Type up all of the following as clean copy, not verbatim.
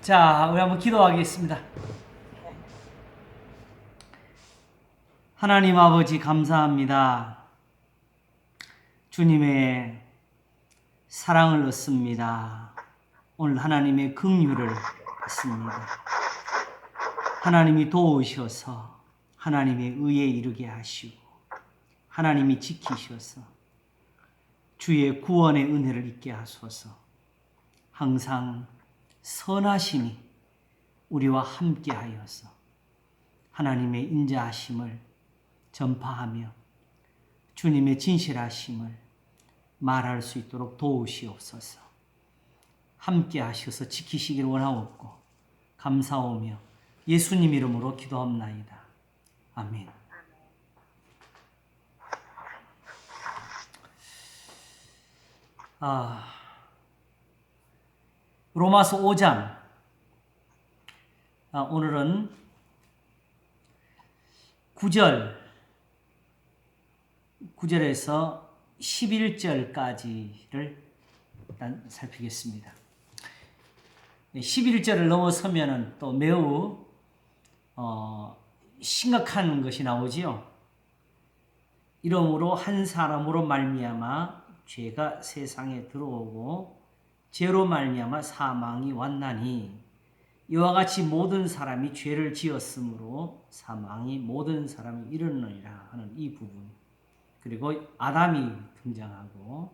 자, 우리 한번 기도하겠습니다. 하나님 아버지 감사합니다. 주님의 사랑을 얻습니다. 오늘 하나님의 긍휼을 얻습니다. 하나님이 도우셔서 하나님의 의에 이르게 하시고 하나님이 지키셔서 주의 구원의 은혜를 있게 하소서. 항상 선하심이 우리와 함께하여서 하나님의 인자하심을 전파하며 주님의 진실하심을 말할 수 있도록 도우시옵소서. 함께하셔서 지키시길 원하옵고 감사오며 예수님 이름으로 기도합나이다. 아멘. 로마서 5장. 오늘은 9절에서 11절까지를 일단 살피겠습니다. 11절을 넘어서면은 또 매우 심각한 것이 나오지요. 이러므로 한 사람으로 말미암아 죄가 세상에 들어오고 죄로 말미암아 사망이 왔나니 이와 같이 모든 사람이 죄를 지었으므로 사망이 모든 사람이 이르느니라 하는 이 부분. 그리고 아담이 등장하고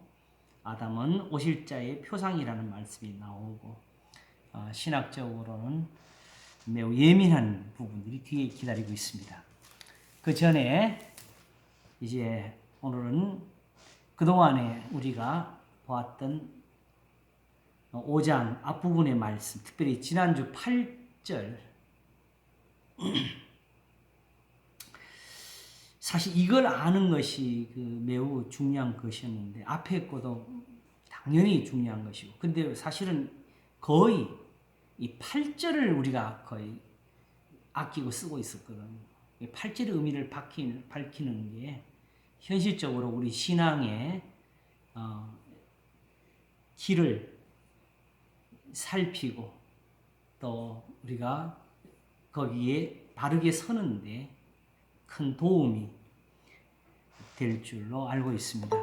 아담은 오실 자의 표상이라는 말씀이 나오고 신학적으로는 매우 예민한 부분들이 뒤에 기다리고 있습니다. 그 전에 이제 오늘은 그동안에 우리가 보았던 5장 앞부분의 말씀, 특별히 지난주 8절. 사실 이걸 아는 것이 매우 중요한 것이었는데 앞에 것도 당연히 중요한 것이고, 근데 사실은 거의 이 8절을 우리가 거의 아끼고 쓰고 있었거든요. 8절의 의미를 밝히는 게 현실적으로 우리 신앙의 길을 살피고 또 우리가 거기에 바르게 서는데 큰 도움이 될 줄로 알고 있습니다.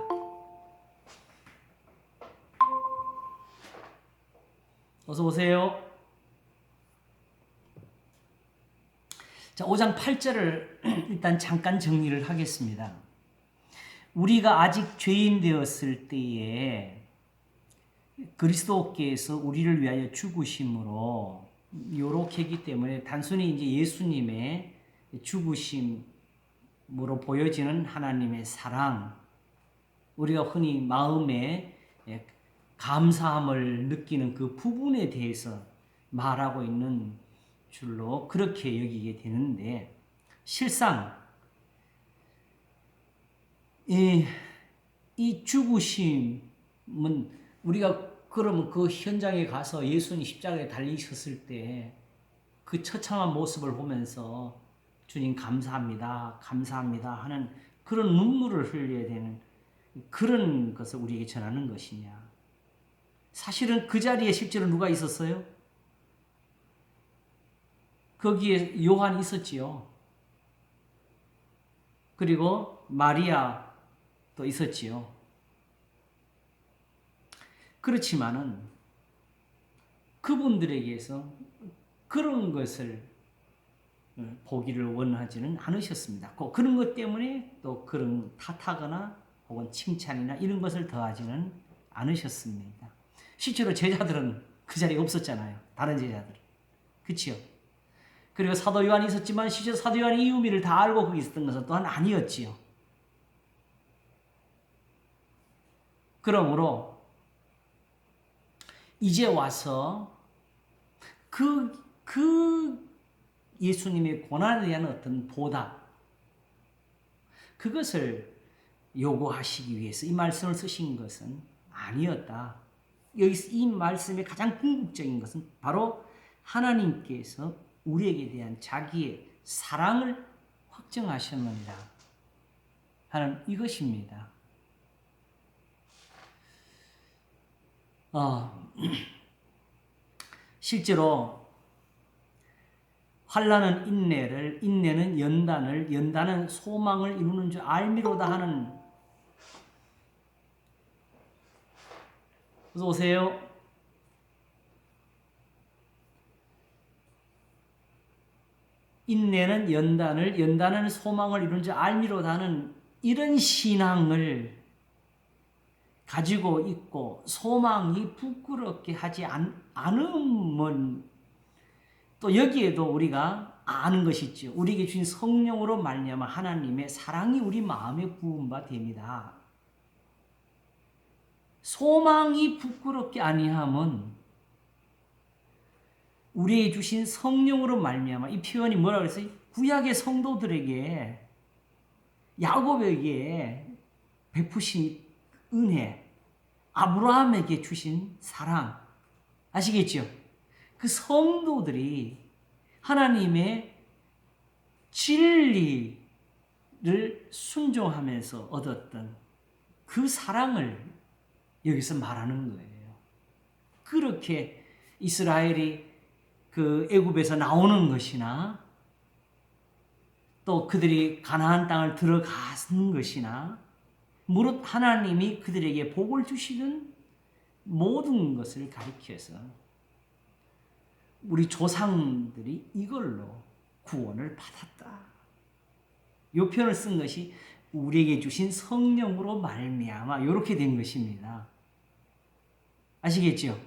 어서 오세요. 자, 5장 8절을 일단 잠깐 정리를 하겠습니다. 우리가 아직 죄인 되었을 때에 그리스도께서 우리를 위하여 죽으심으로 요렇게 했기 때문에 단순히 이제 예수님의 죽으심으로 보여지는 하나님의 사랑, 우리가 흔히 마음에 감사함을 느끼는 그 부분에 대해서 말하고 있는 줄로 그렇게 여기게 되는데, 실상 이 죽으심은 우리가 그러면 그 현장에 가서 예수님 십자가에 달리셨을 때 그 처참한 모습을 보면서 주님 감사합니다, 감사합니다 하는 그런 눈물을 흘려야 되는 그런 것을 우리에게 전하는 것이냐. 사실은 그 자리에 실제로 누가 있었어요? 거기에 요한이 있었지요. 그리고 마리아도 있었지요. 그렇지만은 그분들에게서 그런 것을 보기를 원하지는 않으셨습니다. 그런 것 때문에 또 그런 탓하거나 혹은 칭찬이나 이런 것을 더하지는 않으셨습니다. 실제로 제자들은 그 자리에 없었잖아요. 다른 제자들은. 그치요? 그리고 사도 요한이 있었지만 실제로 사도 요한이 이 의미를 다 알고 거기 있었던 것은 또한 아니었지요. 그러므로 이제 와서 그 예수님의 고난에 대한 어떤 보답, 그것을 요구하시기 위해서 이 말씀을 쓰신 것은 아니었다. 여기서 이 말씀의 가장 궁극적인 것은 바로 하나님께서 우리에게 대한 자기의 사랑을 확정하셨느니라 하는 이것입니다. 실제로 환난은 인내를, 인내는 연단을, 연단은 소망을 이루는 줄 알미로다 하는. 어서 오세요. 인내는 연단을, 연단은 소망을 이루는 줄 알미로다 하는 이런 신앙을 가지고 있고 소망이 부끄럽게 하지 않으면 또 여기에도 우리가 아는 것이 있죠. 우리에게 주신 성령으로 말미암아 하나님의 사랑이 우리 마음에 부은 바 됩니다. 소망이 부끄럽게 아니함은 우리에게 주신 성령으로 말미암아, 이 표현이 뭐라 그랬어요? 구약의 성도들에게, 야곱에게 베푸신 은혜, 아브라함에게 주신 사랑, 아시겠죠? 그 성도들이 하나님의 진리를 순종하면서 얻었던 그 사랑을 여기서 말하는 거예요. 그렇게 이스라엘이 그 애굽에서 나오는 것이나 또 그들이 가나안 땅을 들어가는 것이나 무릇 하나님이 그들에게 복을 주시는 모든 것을 가리켜서 우리 조상들이 이걸로 구원을 받았다. 이 표현을 쓴 것이 우리에게 주신 성령으로 말미암아 이렇게 된 것입니다. 아시겠죠?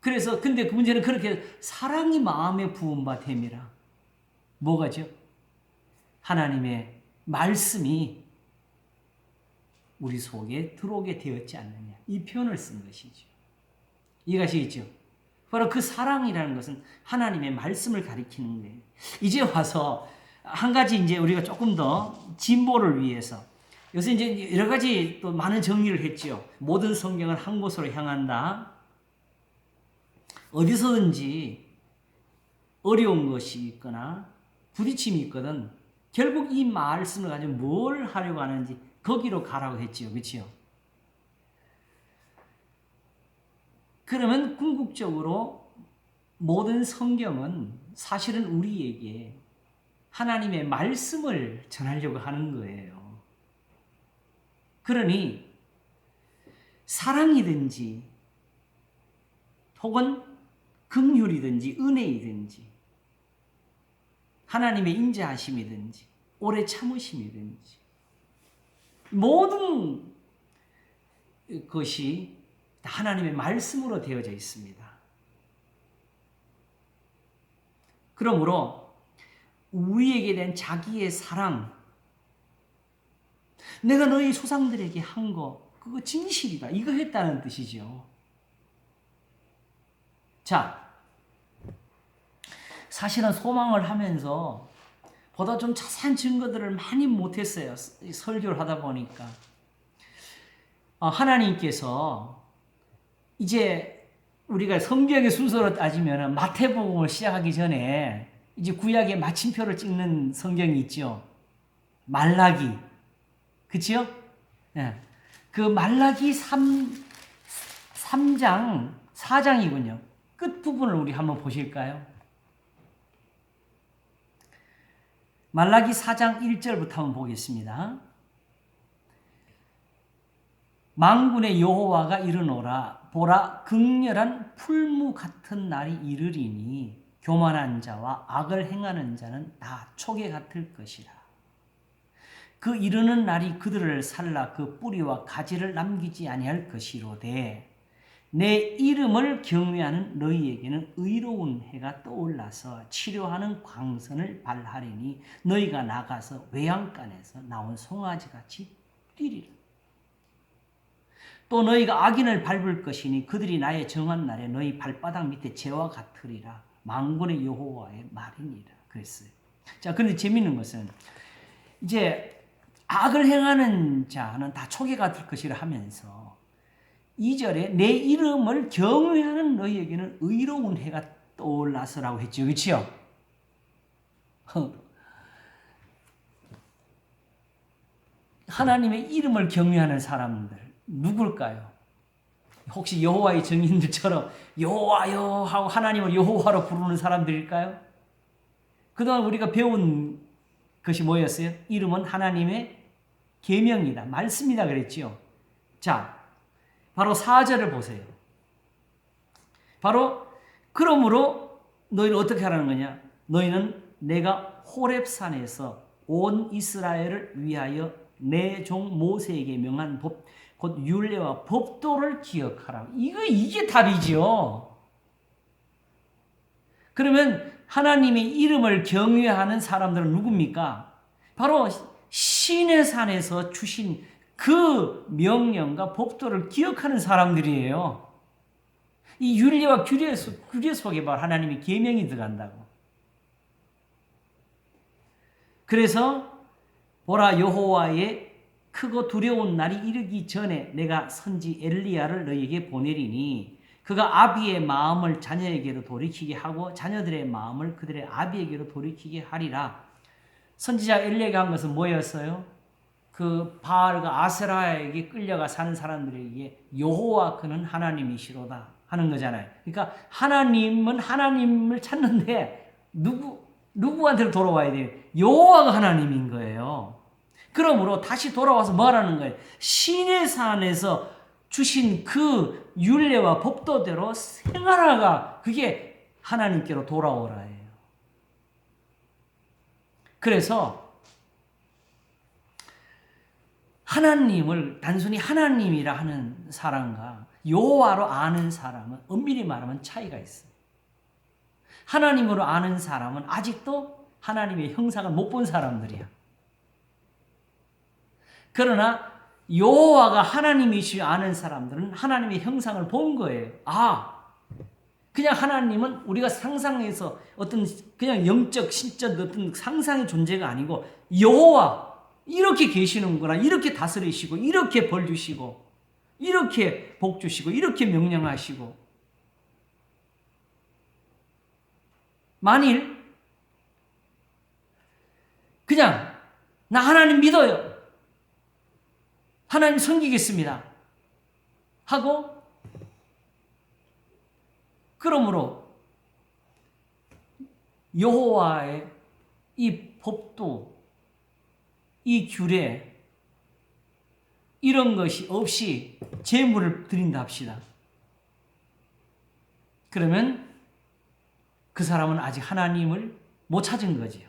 그래서 근데 그 문제는 그렇게 사랑이 마음에 부은 바 됨이라. 뭐가죠? 하나님의 말씀이 우리 속에 들어오게 되었지 않느냐. 이 표현을 쓴 것이죠. 이해가시겠죠? 바로 그 사랑이라는 것은 하나님의 말씀을 가리키는 거예요. 이제 와서 한 가지 이제 우리가 조금 더 진보를 위해서 요새 이제 여러 가지 또 많은 정리를 했죠. 모든 성경은 한 곳으로 향한다. 어디서든지 어려운 것이 있거나 부딪힘이 있거든 결국 이 말씀을 가지고 뭘 하려고 하는지 거기로 가라고 했지요. 그렇죠? 그러면 궁극적으로 모든 성경은 사실은 우리에게 하나님의 말씀을 전하려고 하는 거예요. 그러니 사랑이든지 혹은 긍휼이든지 은혜이든지 하나님의 인자하심이든지 오래 참으심이든지 모든 것이 하나님의 말씀으로 되어져 있습니다. 그러므로 우리에게 된 자기의 사랑, 내가 너희 조상들에게 한 거 그거 진실이다. 이거 했다는 뜻이죠. 자, 사실은 소망을 하면서 보다 좀 자세한 증거들을 많이 못했어요. 설교를 하다 보니까. 하나님께서 이제 우리가 성경의 순서로 따지면 마태복음을 시작하기 전에 이제 구약의 마침표를 찍는 성경이 있죠. 말라기. 그치요? 네. 그 말라기 3장, 4장이군요. 끝부분을 우리 한번 보실까요? 말라기 4장 1절부터 한번 보겠습니다. 만군의 여호와가 이르노라 보라 극렬한 풀무 같은 날이 이르리니 교만한 자와 악을 행하는 자는 다 초계 같을 것이라. 그 이르는 날이 그들을 살라 그 뿌리와 가지를 남기지 아니할 것이로되 내 이름을 경외하는 너희에게는 의로운 해가 떠올라서 치료하는 광선을 발하리니 너희가 나가서 외양간에서 나온 송아지같이 뛰리라. 또 너희가 악인을 밟을 것이니 그들이 나의 정한 날에 너희 발바닥 밑에 재와 같으리라. 만군의 여호와의 말이니라. 그랬어요. 자, 그런데 재밌는 것은 이제 악을 행하는 자는 다 초계 같을 것이라 하면서 2절에 내 이름을 경외하는 너희에게는 의로운 해가 떠올라서라고 했죠. 그렇죠? 하나님의 이름을 경외하는 사람들 누굴까요? 혹시 여호와의 증인들처럼 여호와여 하고 하나님을 여호와로 부르는 사람들일까요? 그동안 우리가 배운 것이 뭐였어요? 이름은 하나님의 계명이다, 말씀이다 그랬지요. 자, 바로 4절을 보세요. 바로 그러므로 너희는 어떻게 하라는 거냐? 너희는 내가 호렙산에서 온 이스라엘을 위하여 내 종 모세에게 명한 법, 곧 율례와 법도를 기억하라. 이게 답이지요. 그러면 하나님의 이름을 경외하는 사람들은 누굽니까? 바로 신의 산에서 주신 그 명령과 법도를 기억하는 사람들이에요. 이 율례와 규례 속에 바로 하나님의 계명이 들어간다고. 그래서 보라, 여호와의 크고 두려운 날이 이르기 전에 내가 선지 엘리야를 너희에게 보내리니 그가 아비의 마음을 자녀에게로 돌이키게 하고 자녀들의 마음을 그들의 아비에게로 돌이키게 하리라. 선지자 엘리야가 한 것은 뭐였어요? 그 바알과 아세라에게 끌려가 사는 사람들에게 여호와 그는 하나님이시로다 하는 거잖아요. 그러니까 하나님은 하나님을 찾는데 누구한테로 돌아와야 돼요? 여호와가 하나님인 거예요. 그러므로 다시 돌아와서 뭐라는 거예요? 신의 산에서 주신 그 율례와 법도대로 생활하가 그게 하나님께로 돌아오라 해요. 그래서 하나님을 단순히 하나님이라 하는 사람과 여호와로 아는 사람은 엄밀히 말하면 차이가 있어요. 하나님으로 아는 사람은 아직도 하나님의 형상을 못 본 사람들이야. 그러나 여호와가 하나님이시 아는 사람들은 하나님의 형상을 본 거예요. 그냥 하나님은 우리가 상상해서 어떤 그냥 영적, 신적 어떤 상상의 존재가 아니고 여호와 이렇게 계시는구나. 이렇게 다스리시고 이렇게 벌 주시고 이렇게 복 주시고 이렇게 명령하시고. 만일 그냥 나 하나님 믿어요. 하나님 섬기겠습니다. 하고 그러므로 여호와의 이 법도 이 규례 이런 것이 없이 제물을 드린다 합시다. 그러면 그 사람은 아직 하나님을 못 찾은 거지요.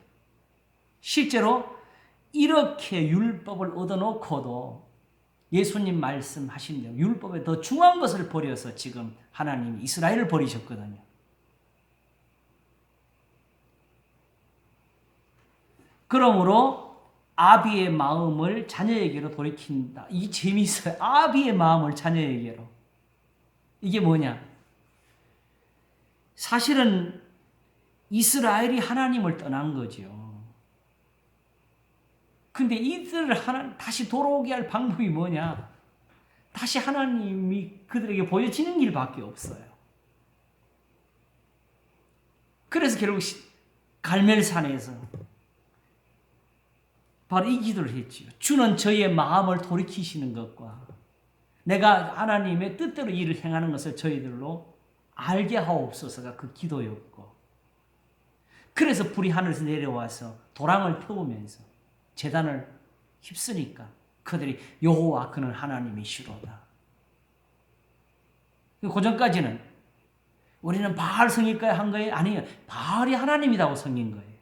실제로 이렇게 율법을 얻어놓고도 예수님 말씀하신 대로 율법에 더 중요한 것을 버려서 지금 하나님이 이스라엘을 버리셨거든요. 그러므로 아비의 마음을 자녀에게로 돌이킨다. 이 재미있어요. 아비의 마음을 자녀에게로. 이게 뭐냐? 사실은 이스라엘이 하나님을 떠난 거죠. 근데 이들을 다시 돌아오게 할 방법이 뭐냐? 다시 하나님이 그들에게 보여지는 길밖에 없어요. 그래서 결국 갈멜산에서 바로 이 기도를 했지요. 주는 저희의 마음을 돌이키시는 것과 내가 하나님의 뜻대로 일을 행하는 것을 저희들로 알게 하옵소서가 그 기도였고, 그래서 불이 하늘에서 내려와서 도랑을 태우면서 제단을 휩쓰니까 그들이 여호와 그는 하나님이시로다. 그 전까지는 우리는 바알 성일까요? 한 거예요? 아니에요. 바알이 하나님이라고 성인 거예요.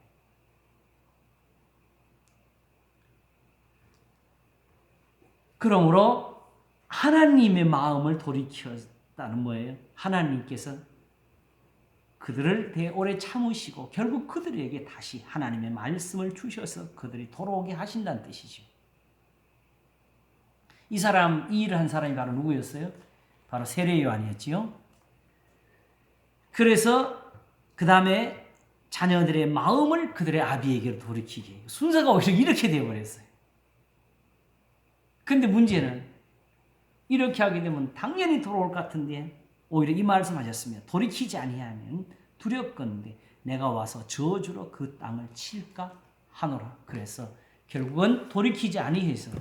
그러므로 하나님의 마음을 돌이켰다는 뭐예요? 하나님께서 그들을 되게 오래 참으시고 결국 그들에게 다시 하나님의 말씀을 주셔서 그들이 돌아오게 하신다는 뜻이죠. 이 일을 한 사람이 바로 누구였어요? 바로 세례 요한이었지요. 그래서 그 다음에 자녀들의 마음을 그들의 아비에게로 돌이키게, 순서가 오히려 이렇게 되어버렸어요. 근데 문제는 이렇게 하게 되면 당연히 돌아올 것 같은데 오히려 이 말씀하셨습니다. 돌이키지 아니하면 두렵건대 내가 와서 저주로 그 땅을 칠까 하노라. 그래서 결국은 돌이키지 아니해서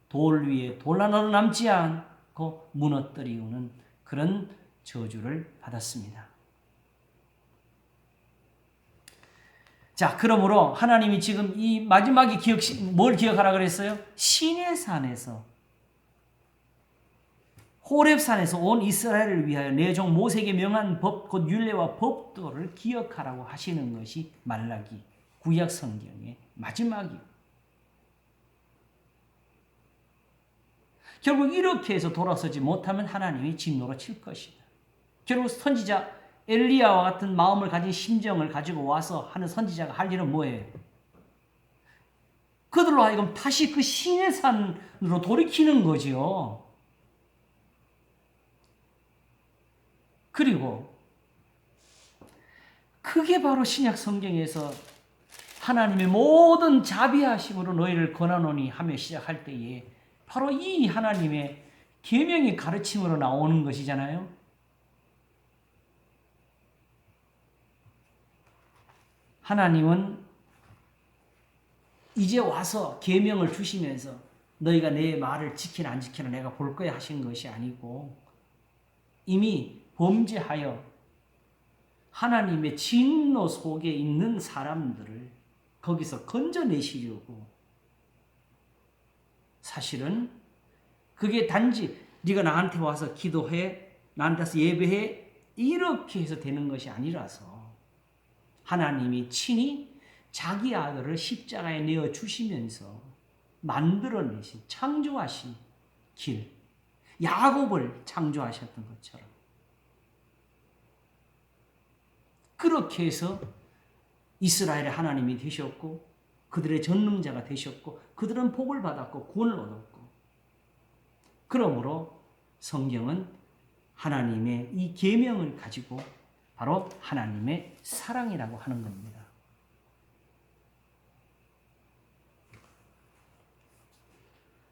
돌 위에 돌 하나도 남지 않고 무너뜨리우는 그런 저주를 받았습니다. 자, 그러므로 하나님이 지금 이 마지막에 뭘 기억하라 그랬어요? 시내산에서 호렙산에서 온 이스라엘을 위하여 내 종 모세에게 명한 법, 곧 율례와 법도를 기억하라고 하시는 것이 말라기 구약 성경의 마지막이에요. 결국 이렇게 해서 돌아서지 못하면 하나님이 진노로 칠 것이다. 결국 선지자 엘리야와 같은 마음을 가진 심정을 가지고 와서 하는 선지자가 할 일은 뭐예요? 그들로 하여금 다시 그 시내산으로 돌이키는 거죠. 그리고 그게 바로 신약 성경에서 하나님의 모든 자비하심으로 너희를 권하노니 하며 시작할 때에 바로 이 하나님의 계명의 가르침으로 나오는 것이잖아요. 하나님은 이제 와서 계명을 주시면서 너희가 내 말을 지키나 안 지키나 내가 볼 거야 하신 것이 아니고 이미 범죄하여 하나님의 진노 속에 있는 사람들을 거기서 건져내시려고 사실은 그게 단지 네가 나한테 와서 기도해 나한테 와서 예배해 이렇게 해서 되는 것이 아니라서 하나님이 친히 자기 아들을 십자가에 내어주시면서 만들어내신 창조하신 길 야곱을 창조하셨던 것처럼 그렇게 해서 이스라엘의 하나님이 되셨고 그들의 전능자가 되셨고 그들은 복을 받았고 구원을 얻었고 그러므로 성경은 하나님의 이 계명을 가지고 바로 하나님의 사랑이라고 하는 겁니다.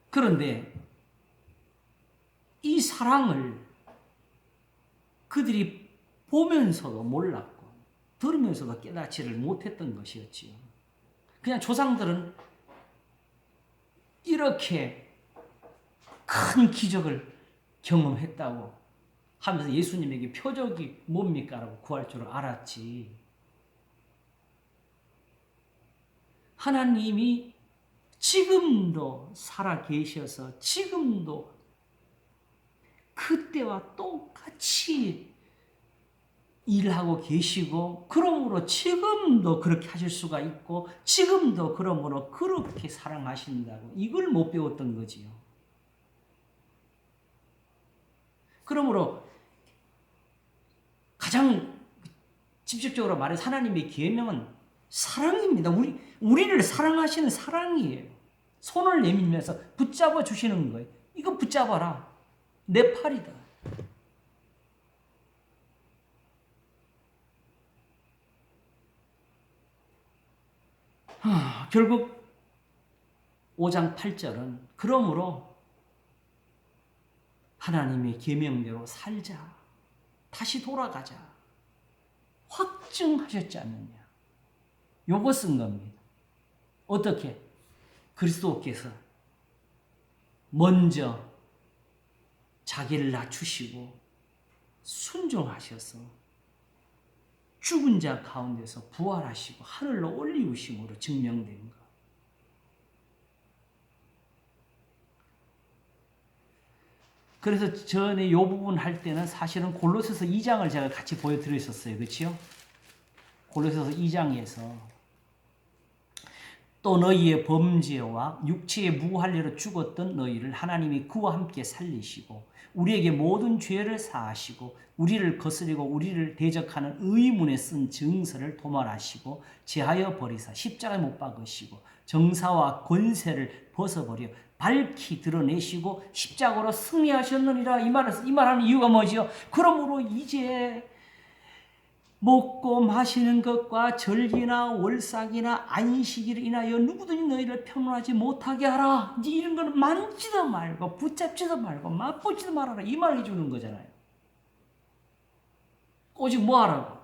그런데 이 사랑을 그들이 보면서도 몰랐고 들으면서도 깨닫지를 못했던 것이었지요. 그냥 조상들은 이렇게 큰 기적을 경험했다고 하면서 예수님에게 표적이 뭡니까? 라고 구할 줄 알았지. 하나님이 지금도 살아 계셔서 지금도 그때와 똑같이 일하고 계시고 그러므로 지금도 그렇게 하실 수가 있고 지금도 그러므로 그렇게 사랑하신다고 이걸 못 배웠던 거지요. 그러므로 가장 직접적으로 말해서 하나님의 계명은 사랑입니다. 우리를 사랑하시는 사랑이에요. 손을 내밀면서 붙잡아 주시는 거예요. 이거 붙잡아라. 내 팔이다. 결국 5장 8절은 그러므로 하나님의 계명대로 살자. 다시 돌아가자. 확증하셨지 않느냐. 요거 쓴 겁니다. 어떻게? 그리스도께서 먼저 자기를 낮추시고 순종하셔서 죽은 자 가운데서 부활하시고 하늘로 올리우심으로 증명된 것. 그래서 전에 이 부분 할 때는 사실은 골로새서 2장을 제가 같이 보여드렸었어요. 그렇죠? 골로새서 2장에서 또 너희의 범죄와 육체의 무할례로 죽었던 너희를 하나님이 그와 함께 살리시고 우리에게 모든 죄를 사하시고 우리를 거스리고 우리를 대적하는 의문에 쓴 증서를 도말하시고 제하여 버리사 십자가에 못 박으시고 정사와 권세를 벗어버려 밝히 드러내시고 십자가로 승리하셨느니라. 이 말하는 이유가 뭐지요? 그러므로 이제 먹고 마시는 것과 절기나 월삭이나 안식일을 인하여 누구든지 너희를 평온하지 못하게 하라. 이제 이런 거는 만지도 말고 붙잡지도 말고 맛보지도 말아라. 이 말을 해주는 거잖아요. 오직 뭐 하라고?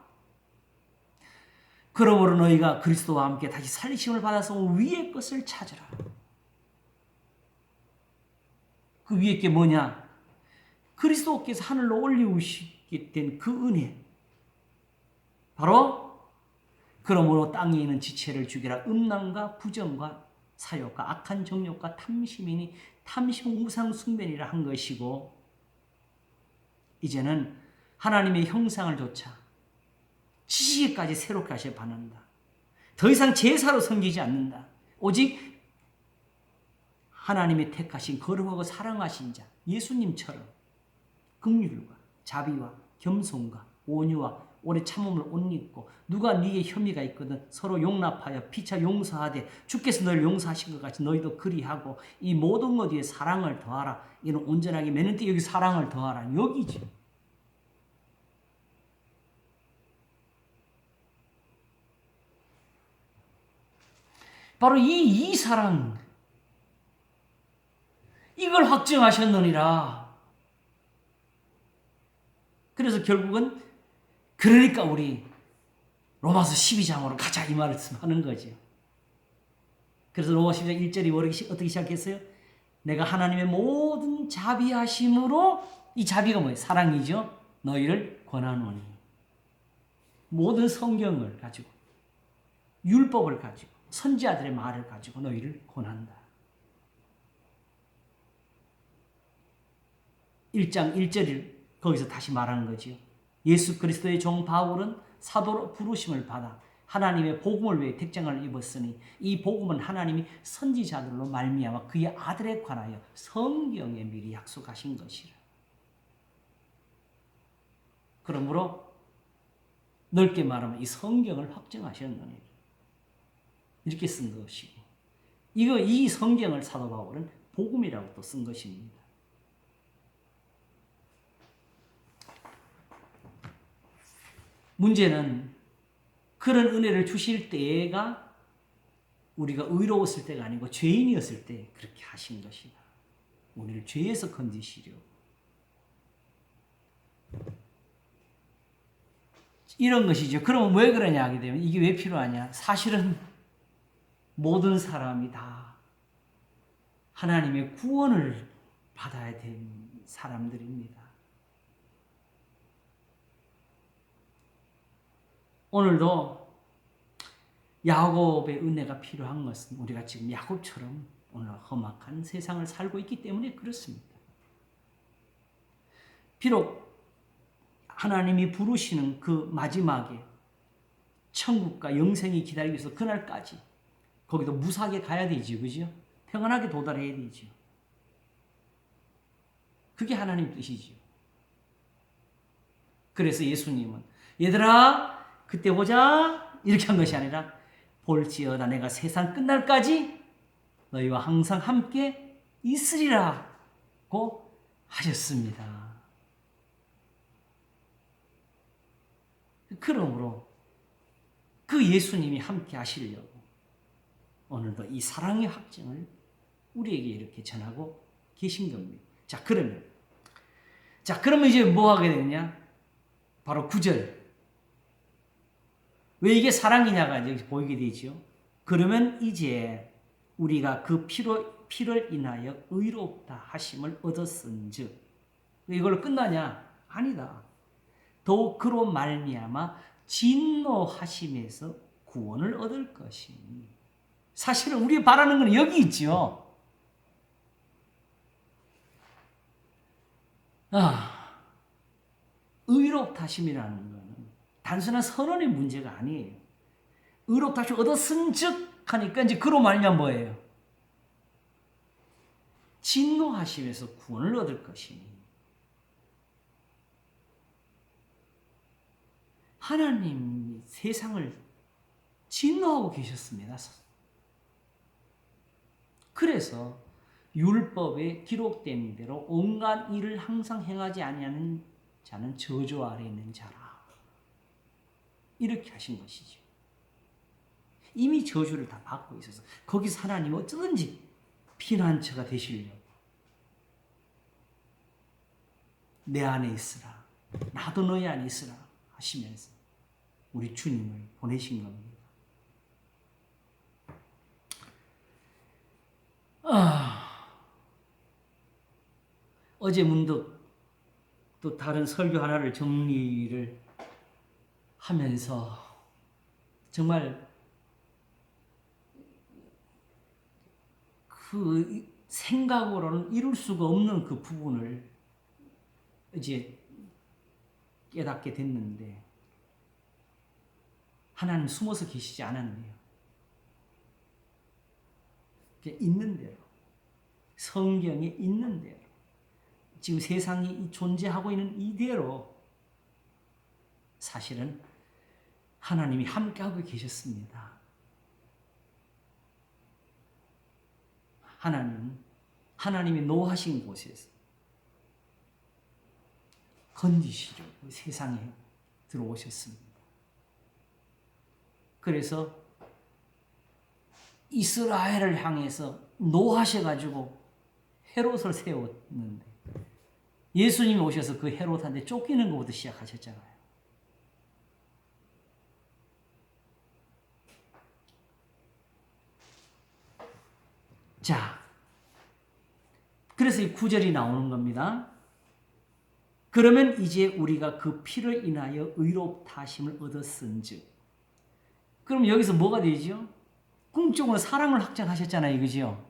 그러므로 너희가 그리스도와 함께 다시 살리심을 받아서 위의 것을 찾으라. 그 위에 게 뭐냐? 그리스도께서 하늘로 올리우시게 된 그 은혜, 바로 그러므로 땅에 있는 지체를 죽이라. 음란과 부정과 사욕과 악한 정욕과 탐심이니 탐심은 우상 숭배니라 한 것이고, 이제는 하나님의 형상을 조차 지식까지 새롭게 하셔 받는다. 더 이상 제사로 섬기지 않는다. 오직 하나님의 택하신 거룩하고 사랑하신 자 예수님처럼 긍휼과 자비와 겸손과 온유와 오래 참음을 옷 입고, 누가 네게 혐의가 있거든 서로 용납하여 피차 용서하되 주께서 너를 용서하신 것 같이 너희도 그리하고, 이 모든 것 위에 사랑을 더하라. 이는 온전하게 매는 때 여기 사랑을 더하라. 여기지. 바로 이 사랑, 이걸 확증하셨느니라. 그래서 결국은 그러니까 우리 로마서 12장으로 가자 이 말씀하는 거죠. 그래서 로마서 12장 1절이 어떻게 시작했어요? 내가 하나님의 모든 자비하심으로, 이 자비가 뭐예요? 사랑이죠. 너희를 권하노니. 모든 성경을 가지고, 율법을 가지고, 선지자들의 말을 가지고 너희를 권한다. 1장 1절을 거기서 다시 말하는 거지요. 예수 그리스도의 종 바울은 사도로 부르심을 받아 하나님의 복음을 위해 택장을 입었으니, 이 복음은 하나님이 선지자들로 말미암아 그의 아들에 관하여 성경에 미리 약속하신 것이라. 그러므로 넓게 말하면 이 성경을 확증하셨느니 이렇게 쓴 것이고, 이 성경을 사도 바울은 복음이라고 또 쓴 것입니다. 문제는 그런 은혜를 주실 때가 우리가 의로웠을 때가 아니고 죄인이었을 때 그렇게 하신 것이다. 우리를 죄에서 건지시려고. 이런 것이죠. 그러면 왜 그러냐 하게 되면, 이게 왜 필요하냐? 사실은 모든 사람이 다 하나님의 구원을 받아야 된 사람들입니다. 오늘도 야곱의 은혜가 필요한 것은 우리가 지금 야곱처럼 오늘 험악한 세상을 살고 있기 때문에 그렇습니다. 비록 하나님이 부르시는 그 마지막에 천국과 영생이 기다리고 있어 그날까지 거기도 무사하게 가야 되지요. 그죠? 평안하게 도달해야 되지요. 그게 하나님 뜻이지요. 그래서 예수님은 얘들아 그때 보자 이렇게 한 것이 아니라, 볼지어다 내가 세상 끝날까지 너희와 항상 함께 있으리라고 하셨습니다. 그러므로 그 예수님이 함께 하시려고 오늘도 이 사랑의 확증을 우리에게 이렇게 전하고 계신 겁니다. 그러면 이제 뭐 하게 되느냐? 바로 9절. 왜 이게 사랑이냐가 이제 보이게 되죠. 그러면 이제 우리가 그 피를 인하여 의롭다 하심을 얻었은즉, 이걸로 끝나냐? 아니다. 더욱 그로 말미암아 진노하심에서 구원을 얻을 것이니. 사실은 우리 바라는 건 여기 있죠. 의롭다 하심이라는 것은 단순한 선언의 문제가 아니에요. 의롭다 하심 얻었은즉 하니까 이제 그로 말미암아 뭐예요? 진노하심에서 구원을 얻을 것이니. 하나님이 세상을 진노하고 계셨습니다. 그래서 율법에 기록된 대로 온갖 일을 항상 행하지 아니하는 자는 저주 아래 있는 자라. 이렇게 하신 것이죠. 이미 저주를 다 받고 있어서 거기서 하나님 어쩌든지 피난처가 되시려고 내 안에 있으라, 나도 너희 안에 있으라 하시면서 우리 주님을 보내신 겁니다. 어제 문득 또 다른 설교 하나를 정리를 하면서 정말 그 생각으로는 이룰 수가 없는 그 부분을 이제 깨닫게 됐는데 하나님 숨어서 계시지 않았네요. 있는 대로 성경에 있는 대로 지금 세상이 존재하고 있는 이대로 사실은 하나님이 함께하고 계셨습니다. 하나님이 노하신 곳에서 건지시려고 세상에 들어오셨습니다. 그래서 이스라엘을 향해서 노하셔가지고 헤롯을 세웠는데 예수님이 오셔서 그 헤롯한테 쫓기는 것부터 시작하셨잖아요. 자, 그래서 이 구절이 나오는 겁니다. 그러면 이제 우리가 그 피를 인하여 의롭다 하심을 얻었은즉. 그럼 여기서 뭐가 되죠? 궁적으로 사랑을 확정하셨잖아요. 그죠?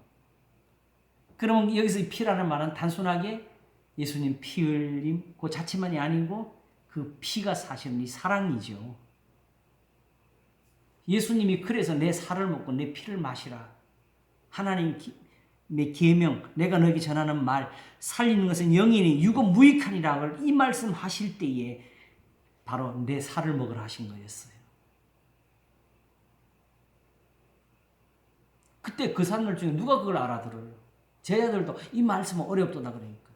그러면 여기서 이 피라는 말은 단순하게 예수님 피 흘림 그 자체만이 아니고 그 피가 사실은 이 사랑이죠. 예수님이 그래서 내 살을 먹고 내 피를 마시라. 하나님의 계명, 내가 너에게 전하는 말, 살리는 것은 영이니 육은 무익하니라. 이 말씀 하실 때에 바로 내 살을 먹으라 하신 거였어요. 그때 그 사람들 중에 누가 그걸 알아들어요? 제자들도 이 말씀은 어렵다 그러니까.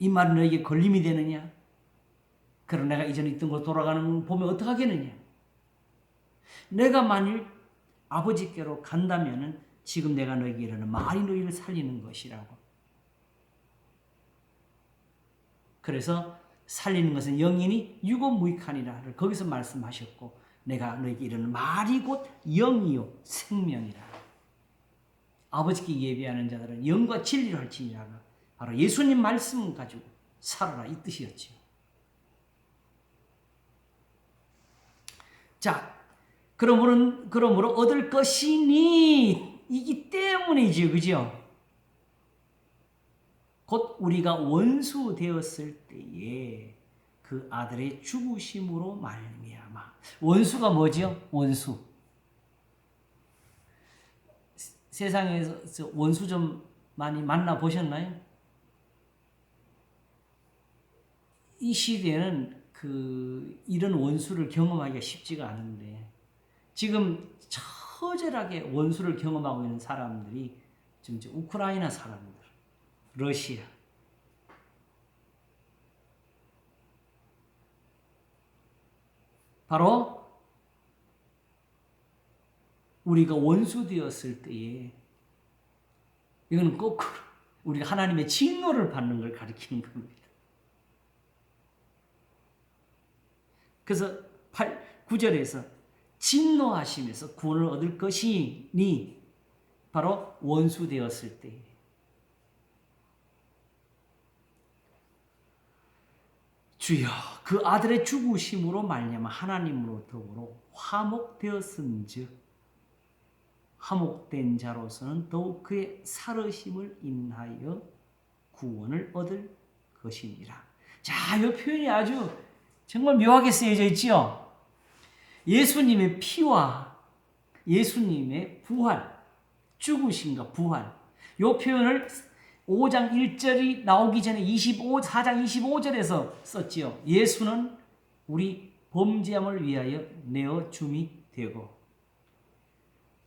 이 말은 너에게 걸림이 되느냐? 그럼 내가 이전에 있던 거 돌아가는 걸 보면 어떡하겠느냐? 내가 만일 아버지께로 간다면은 지금 내가 너에게 이르는 말이 너희를 살리는 것이라고. 그래서 살리는 것은 영이니 육은 무익하니라를 거기서 말씀하셨고 내가 너에게 이르는 말이 곧 영이요 생명이라. 아버지께 예배하는 자들은 영과 진리를 할지니라. 바로 예수님 말씀 가지고 살아라 이 뜻이었죠. 자, 그러므로 얻을 것이니 이기 때문이지, 그죠? 곧 우리가 원수 되었을 때에 그 아들의 죽으심으로 말미암아. 원수가 뭐죠? 원수. 세상에서 원수 좀 많이 만나 보셨나요? 이 시대에는 이런 원수를 경험하기가 쉽지가 않은데 지금 처절하게 원수를 경험하고 있는 사람들이 지금 우크라이나 사람들, 러시아. 바로 우리가 원수 되었을 때에 이거는 거꾸로 우리가 하나님의 진노를 받는 걸 가리키는 겁니다. 그래서 9절에서 진노하심에서 구원을 얻을 것이니 바로 원수 되었을 때 주여 그 아들의 죽으심으로 말미암아 하나님으로 더불어 화목되었은즉 화목된 자로서는 더욱 그의 살으심을 인하여 구원을 얻을 것이니라. 자, 이 표현이 아주 정말 묘하게 쓰여져 있지요. 예수님의 피와 예수님의 부활, 죽으심과 부활. 이 표현을 5장 1절이 나오기 전에 4장 25절에서 썼지요. 예수는 우리 범죄함을 위하여 내어 줌이 되고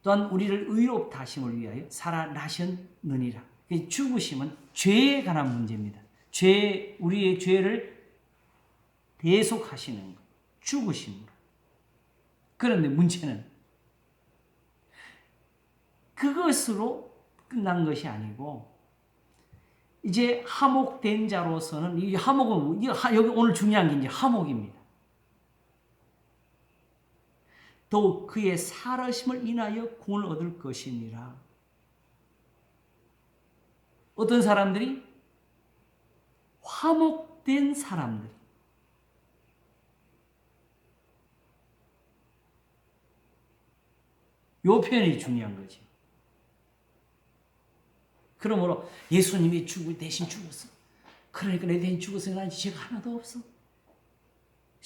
또한 우리를 의롭다 하심을 위하여 살아나셨느니라. 죽으심은 죄에 관한 문제입니다. 우리의 죄를 대속하시는 것, 죽으심으로. 그런데 문제는 그것으로 끝난 것이 아니고 이제 화목된 자로서는 이 화목은 여기 오늘 중요한 게 이제 화목입니다. 더욱 그의 살으심을 인하여 구원을 얻을 것이니라. 어떤 사람들이 화목 화목된 사람들. 요 표현이 중요한 거지. 그러므로 예수님이 대신 죽었어. 그러니까 내 대신 죽었으니 난 죄가 하나도 없어.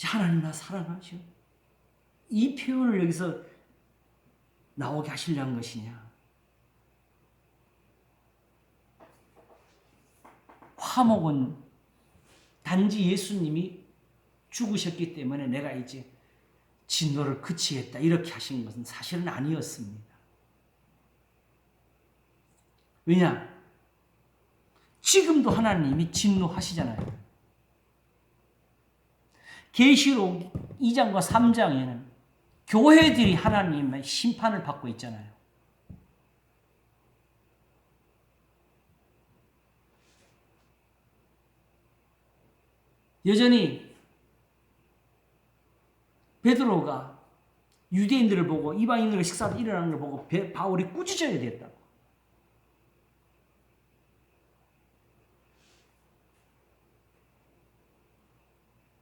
하나님 나 사랑하셔. 이 표현을 여기서 나오게 하시려는 것이냐. 화목은 단지 예수님이 죽으셨기 때문에 내가 이제 진노를 그치겠다 이렇게 하신 것은 사실은 아니었습니다. 왜냐? 지금도 하나님이 진노하시잖아요. 계시록 2장과 3장에는 교회들이 하나님의 심판을 받고 있잖아요. 여전히 베드로가 유대인들을 보고 이방인들의 식사도 일어나는 걸 보고 바울이 꾸짖어야 됐다고.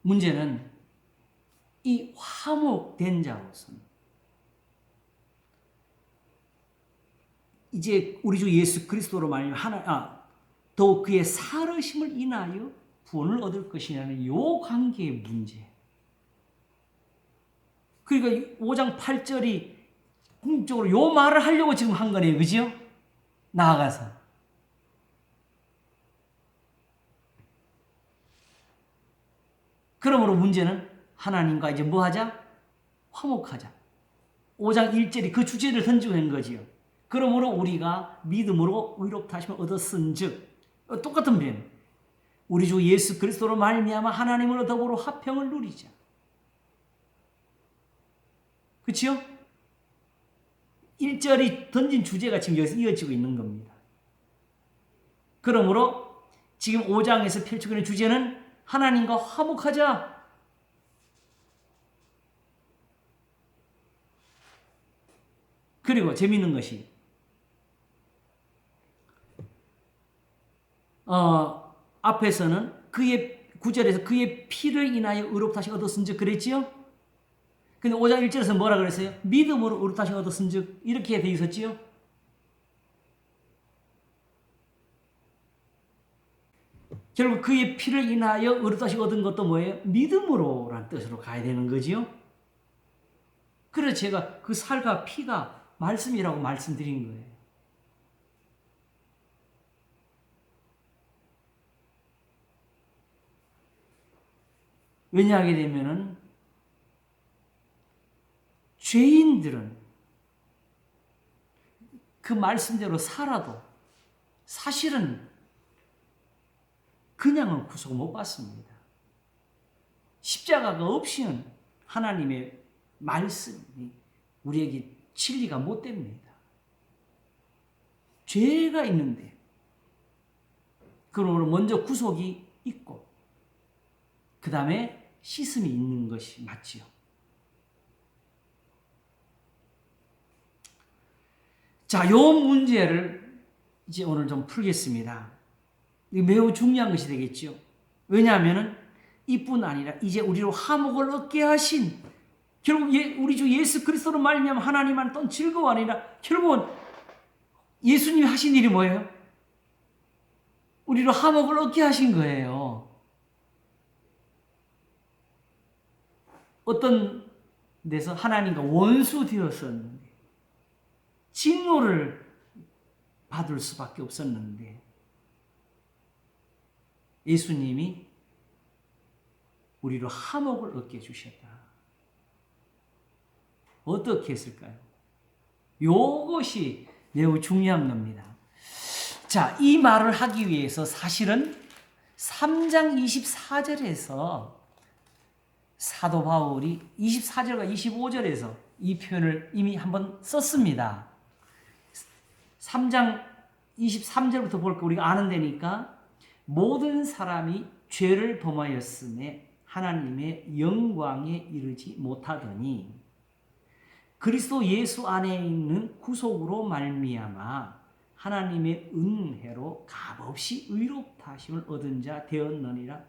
문제는 이 화목된 자로서는 이제 우리 주 예수 그리스도로 말미암아 더욱 그의 살으심을 인하여 구원을 얻을 것이냐는 요 관계의 문제. 그러니까 5장 8절이 궁극적으로 요 말을 하려고 지금 한 거네요. 그죠? 나아가서. 그러므로 문제는 하나님과 이제 뭐 하자? 화목하자. 5장 1절이 그 주제를 던지고 있는 거지요. 그러므로 우리가 믿음으로 의롭다 하심을 얻었은즉 똑같은 표현. 우리 주 예수 그리스도로 말미암아 하나님으로 더불어 화평을 누리자. 그렇죠? 1절이 던진 주제가 지금 여기서 이어지고 있는 겁니다. 그러므로 지금 5장에서 펼치고 있는 주제는 하나님과 화목하자. 그리고 재미있는 것이 앞에서는 그의 9절에서 그의 피를 인하여 의롭다 하심을 얻었은즉 그랬지요? 근데 5장 1절에서 뭐라 그랬어요? 믿음으로 의롭다 하심을 얻었은즉 이렇게 되어 있었지요? 결국 그의 피를 인하여 의롭다 하심을 얻은 것도 뭐예요? 믿음으로라는 뜻으로 가야 되는 거지요? 그래서 제가 그 살과 피가 말씀이라고 말씀드린 거예요. 왜냐하게 되면은 죄인들은 그 말씀대로 살아도 사실은 그냥은 구속 못 받습니다. 십자가가 없이는 하나님의 말씀이 우리에게 진리가 못 됩니다. 죄가 있는데 그러므로 먼저 구속이 있고 그 다음에 씻음이 있는 것이 맞지요. 자, 요 문제를 이제 오늘 좀 풀겠습니다. 매우 중요한 것이 되겠죠. 왜냐하면 이뿐 아니라 이제 우리로 화목을 얻게 하신 결국 우리 주 예수 그리스도로 말미암아 하나님만 어떤 즐거워 아니라 결국은 예수님이 하신 일이 뭐예요? 우리로 화목을 얻게 하신 거예요. 어떤 데서 하나님과 원수 되었었는데 진노를 받을 수밖에 없었는데 예수님이 우리로 화목을 얻게 해주셨다. 어떻게 했을까요? 이것이 매우 중요한 겁니다. 자, 이 말을 하기 위해서 사실은 3장 24절에서 사도 바울이 24절과 25절에서 이 표현을 이미 한번 썼습니다. 3장 23절부터 볼까 우리가 아는 데니까 모든 사람이 죄를 범하였음에 하나님의 영광에 이르지 못하더니 그리스도 예수 안에 있는 구속으로 말미암아 하나님의 은혜로 값없이 의롭다 하심을 얻은 자 되었느니라.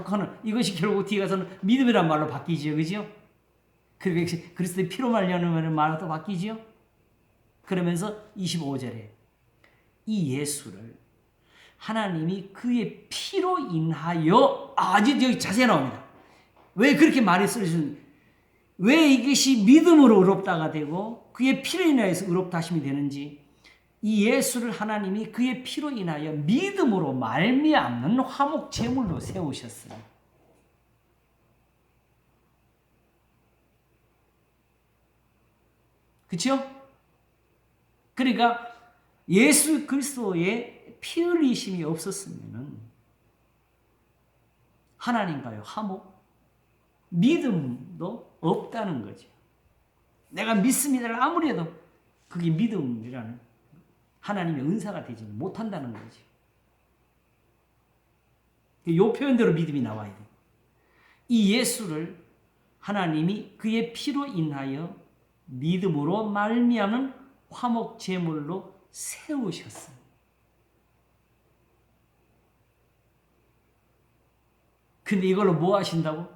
그거는 이것이 결국 뒤에 가서는 믿음이란 말로 바뀌지요, 그죠? 그리고 그리스도의 피로 말미암는 말로 또 바뀌지요. 그러면서 25절에 이 예수를 하나님이 그의 피로 인하여 아주 여기 자세히 나옵니다. 왜 그렇게 말이 쓰여진 왜 이것이 믿음으로 의롭다가 되고 그의 피로 인하여서 의롭다 하심이 되는지 이 예수를 하나님이 그의 피로 인하여 믿음으로 말미암는 화목 제물로 세우셨어요. 그렇죠? 그러니까 예수 그리스도의 피 흘리심이 없었으면은 하나님과의 화목, 믿음도 없다는 거죠. 내가 믿습니다를 아무리 해도 그게 믿음이라는 하나님의 은사가 되지 못한다는 거죠. 이 표현대로 믿음이 나와야 돼요. 이 예수를 하나님이 그의 피로 인하여 믿음으로 말미암은 화목 제물로 세우셨어요. 근데 이걸로 뭐 하신다고?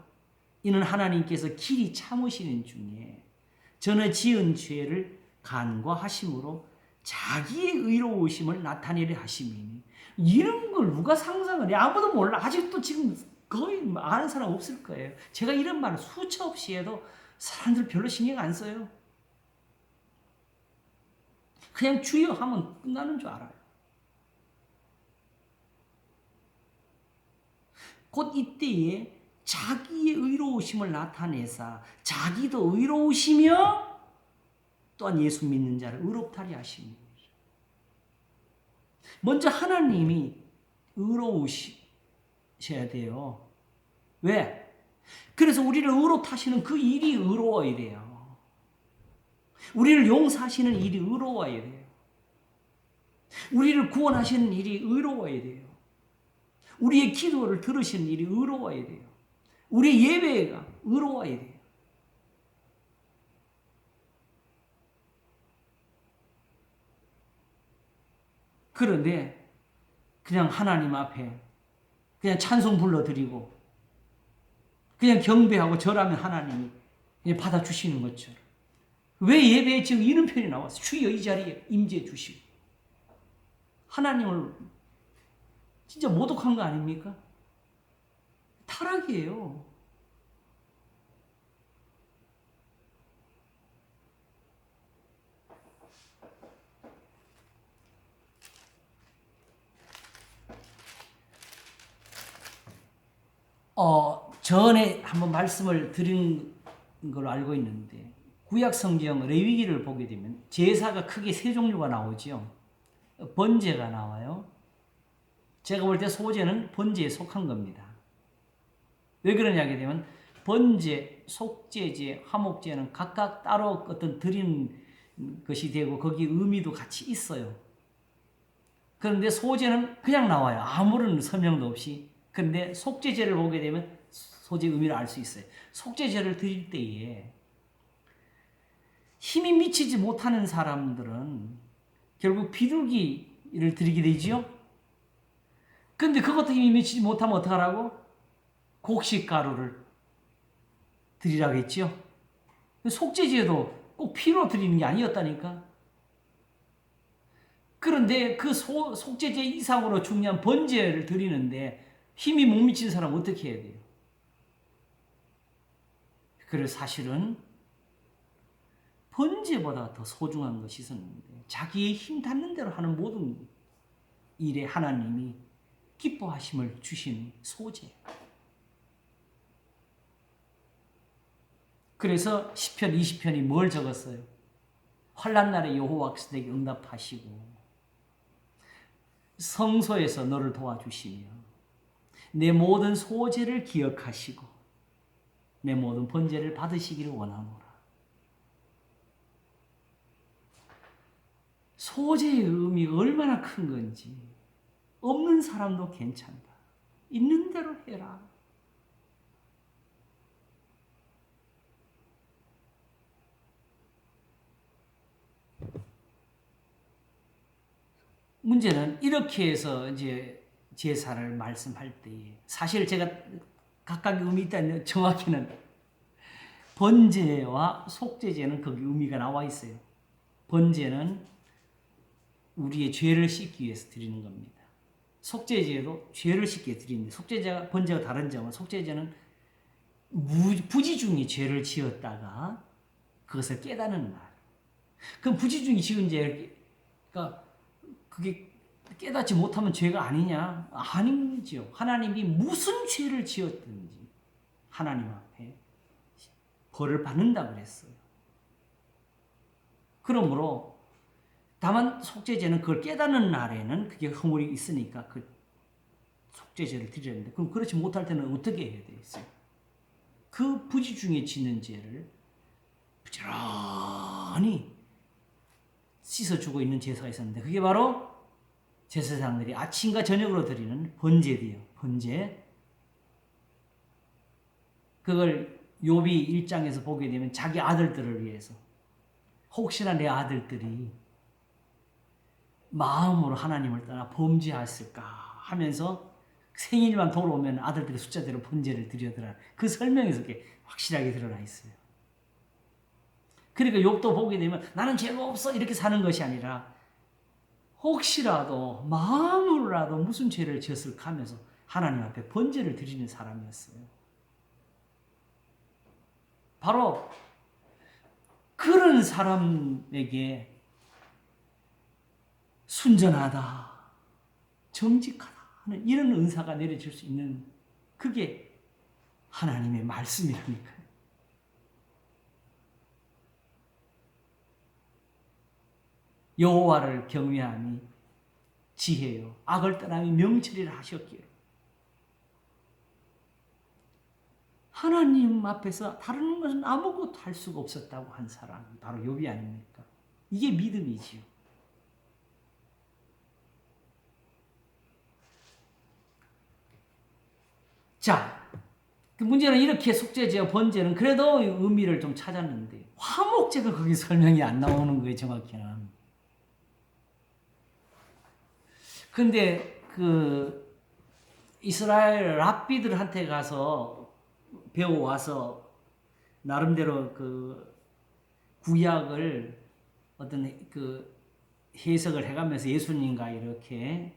이는 하나님께서 길이 참으시는 중에 전에 지은 죄를 간과하심으로 자기의 의로우심을 나타내려 하심이니 이런 걸 누가 상상을 해? 아무도 몰라. 아직도 지금 거의 아는 사람 없을 거예요. 제가 이런 말을 수차없이 해도 사람들 별로 신경 안 써요. 그냥 주여 하면 끝나는 줄 알아요. 곧 이때에 자기의 의로우심을 나타내사 자기도 의로우시며 또한 예수 믿는 자를 의롭다리 하십니다. 먼저 하나님이 의로우셔야 돼요. 왜? 그래서 우리를 의롭다시는 그 일이 의로워야 돼요. 우리를 용서하시는 일이 의로워야 돼요. 우리를 구원하시는 일이 의로워야 돼요. 우리의 기도를 들으시는 일이 의로워야 돼요. 우리의 예배가 의로워야 돼요. 그런데 그냥 하나님 앞에 그냥 찬송 불러드리고 그냥 경배하고 절하면 하나님이 그냥 받아주시는 것처럼 왜 예배에 지금 이런 편이 나왔어요? 주여 이 자리에 임재해 주시고 하나님을 진짜 모독한 거 아닙니까? 타락이에요. 전에 한번 말씀을 드린 걸로 알고 있는데 구약 성경 레위기를 보게 되면 제사가 크게 세 종류가 나오죠. 번제가 나와요. 제가 볼 때 소제는 번제에 속한 겁니다. 왜 그러냐 하게 되면 번제, 속제제, 화목제는 각각 따로 어떤 드린 것이 되고 거기 의미도 같이 있어요. 그런데 소제는 그냥 나와요. 아무런 설명도 없이. 그런데 속제제를 보게 되면 소제 의미를 알 수 있어요. 속제제를 드릴 때에 힘이 미치지 못하는 사람들은 결국 비둘기를 드리게 되지요. 근데 그것도 힘이 미치지 못하면 어떡하라고? 곡식가루를 드리라겠죠. 속죄제도 꼭 피로 드리는 게 아니었다니까. 그런데 그 속죄제 이상으로 중요한 번제를 드리는데 힘이 못 미치는 사람은 어떻게 해야 돼요? 그래서 사실은 번제보다 더 소중한 것이 있었는데 자기의 힘 닿는 대로 하는 모든 일에 하나님이 기뻐하심을 주신 소제. 그래서 시편 20편이 뭘 적었어요? 환난 날에 여호와께서 내게 응답하시고 성소에서 너를 도와주시며 내 모든 소제를 기억하시고 내 모든 번제를 받으시기를 원하노라. 소제의 의미가 얼마나 큰 건지 없는 사람도 괜찮다. 있는 대로 해라. 문제는 이렇게 해서 이제 제사를 말씀할 때에 사실 제가 각각의 의미 있다는 정확히는 번제와 속죄제는 거기 의미가 나와 있어요. 번제는 우리의 죄를 씻기 위해서 드리는 겁니다. 속죄제도 죄를 씻기 위해서 드리는데 속죄제가 번제와 다른 점은 속죄제는 부지중에 죄를 지었다가 그것을 깨닫는 날. 그럼 부지중에 지은 죄가 그게 깨닫지 못하면 죄가 아니냐? 아니죠. 하나님이 무슨 죄를 지었든지 하나님 앞에 벌을 받는다 그랬어요. 그러므로 다만 속죄제는 그걸 깨닫는 날에는 그게 허물이 있으니까 그 속죄제를 드려야 되는데 그럼 그렇지 못할 때는 어떻게 해야 되겠어요? 그 부지 중에 짓는 죄를 부지런히 씻어주고 있는 제사가 있었는데 그게 바로 제사장들이 아침과 저녁으로 드리는 번제예요. 번제. 그걸 욥이 1장에서 보게 되면 자기 아들들을 위해서 혹시나 내 아들들이 마음으로 하나님을 떠나 범죄했을까 하면서 생일만 돌아오면 아들들의 숫자대로 번제를 드려더라. 그 설명에서 그게 확실하게 드러나 있어요. 그러니까 욥도 보게 되면 나는 죄가 없어 이렇게 사는 것이 아니라 혹시라도 마음으로라도 무슨 죄를 지었을까 하면서 하나님 앞에 번제를 드리는 사람이었어요. 바로 그런 사람에게 순전하다, 정직하다 하는 이런 은사가 내려질 수 있는 그게 하나님의 말씀이라니까요. 여호와를 경외함이 지혜요 악을 떠남이 명철이라 하셨기로 하나님 앞에서 다른 것은 아무것도 할 수가 없었다고 한 사람이 바로 욥이 아닙니까? 이게 믿음이지요. 자, 그 문제는 이렇게 속죄제와 번제는 그래도 의미를 좀 찾았는데 화목제가 거기 설명이 안 나오는 거예요, 정확히는. 근데 그 이스라엘 랍비들한테 가서 배워와서 나름대로 그 구약을 어떤 그 해석을 해가면서 예수님과 이렇게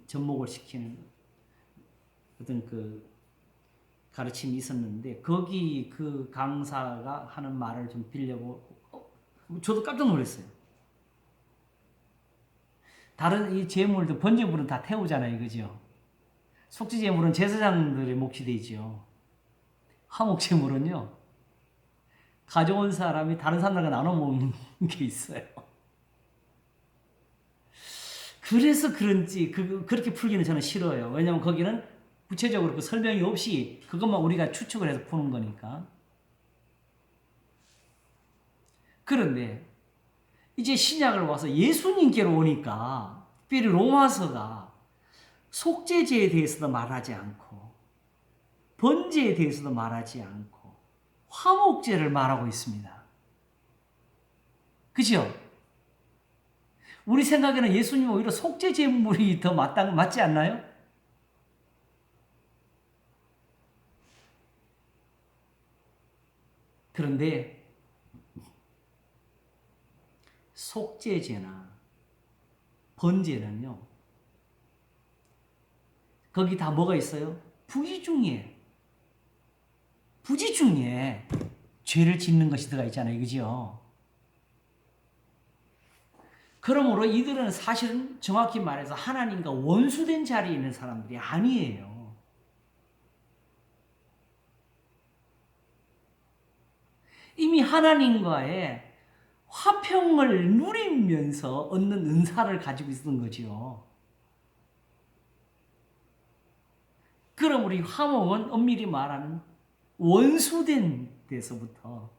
접목을 시키는 어떤 그 가르침이 있었는데 거기 그 강사가 하는 말을 좀 빌려보고 저도 깜짝 놀랐어요. 다른 이 제물도 번제물은 다 태우잖아요, 그죠? 속죄제물은 제사장들의 몫이 되죠. 화목제물은요 가져온 사람이 다른 사람들과 나눠 먹는 게 있어요. 그래서 그런지 그렇게 풀기는 저는 싫어요. 왜냐하면 거기는 구체적으로 그 설명이 없이 그것만 우리가 추측을 해서 푸는 거니까. 그런데 이제 신약을 와서 예수님께로 오니까 특별히 로마서가 속죄제에 대해서도 말하지 않고 번제에 대해서도 말하지 않고 화목제를 말하고 있습니다. 그죠? 우리 생각에는 예수님은 오히려 속죄제물이 더 맞지 않나요? 그런데 속죄제나 번제는요. 거기 다 뭐가 있어요? 부지중에 죄를 짓는 것이 들어가 있잖아요. 그죠? 그러므로 이들은 사실은 정확히 말해서 하나님과 원수된 자리에 있는 사람들이 아니에요. 이미 하나님과의 화평을 누리면서 얻는 은사를 가지고 있었던 거죠. 그럼 우리 화목은 엄밀히 말하는 원수된 데서부터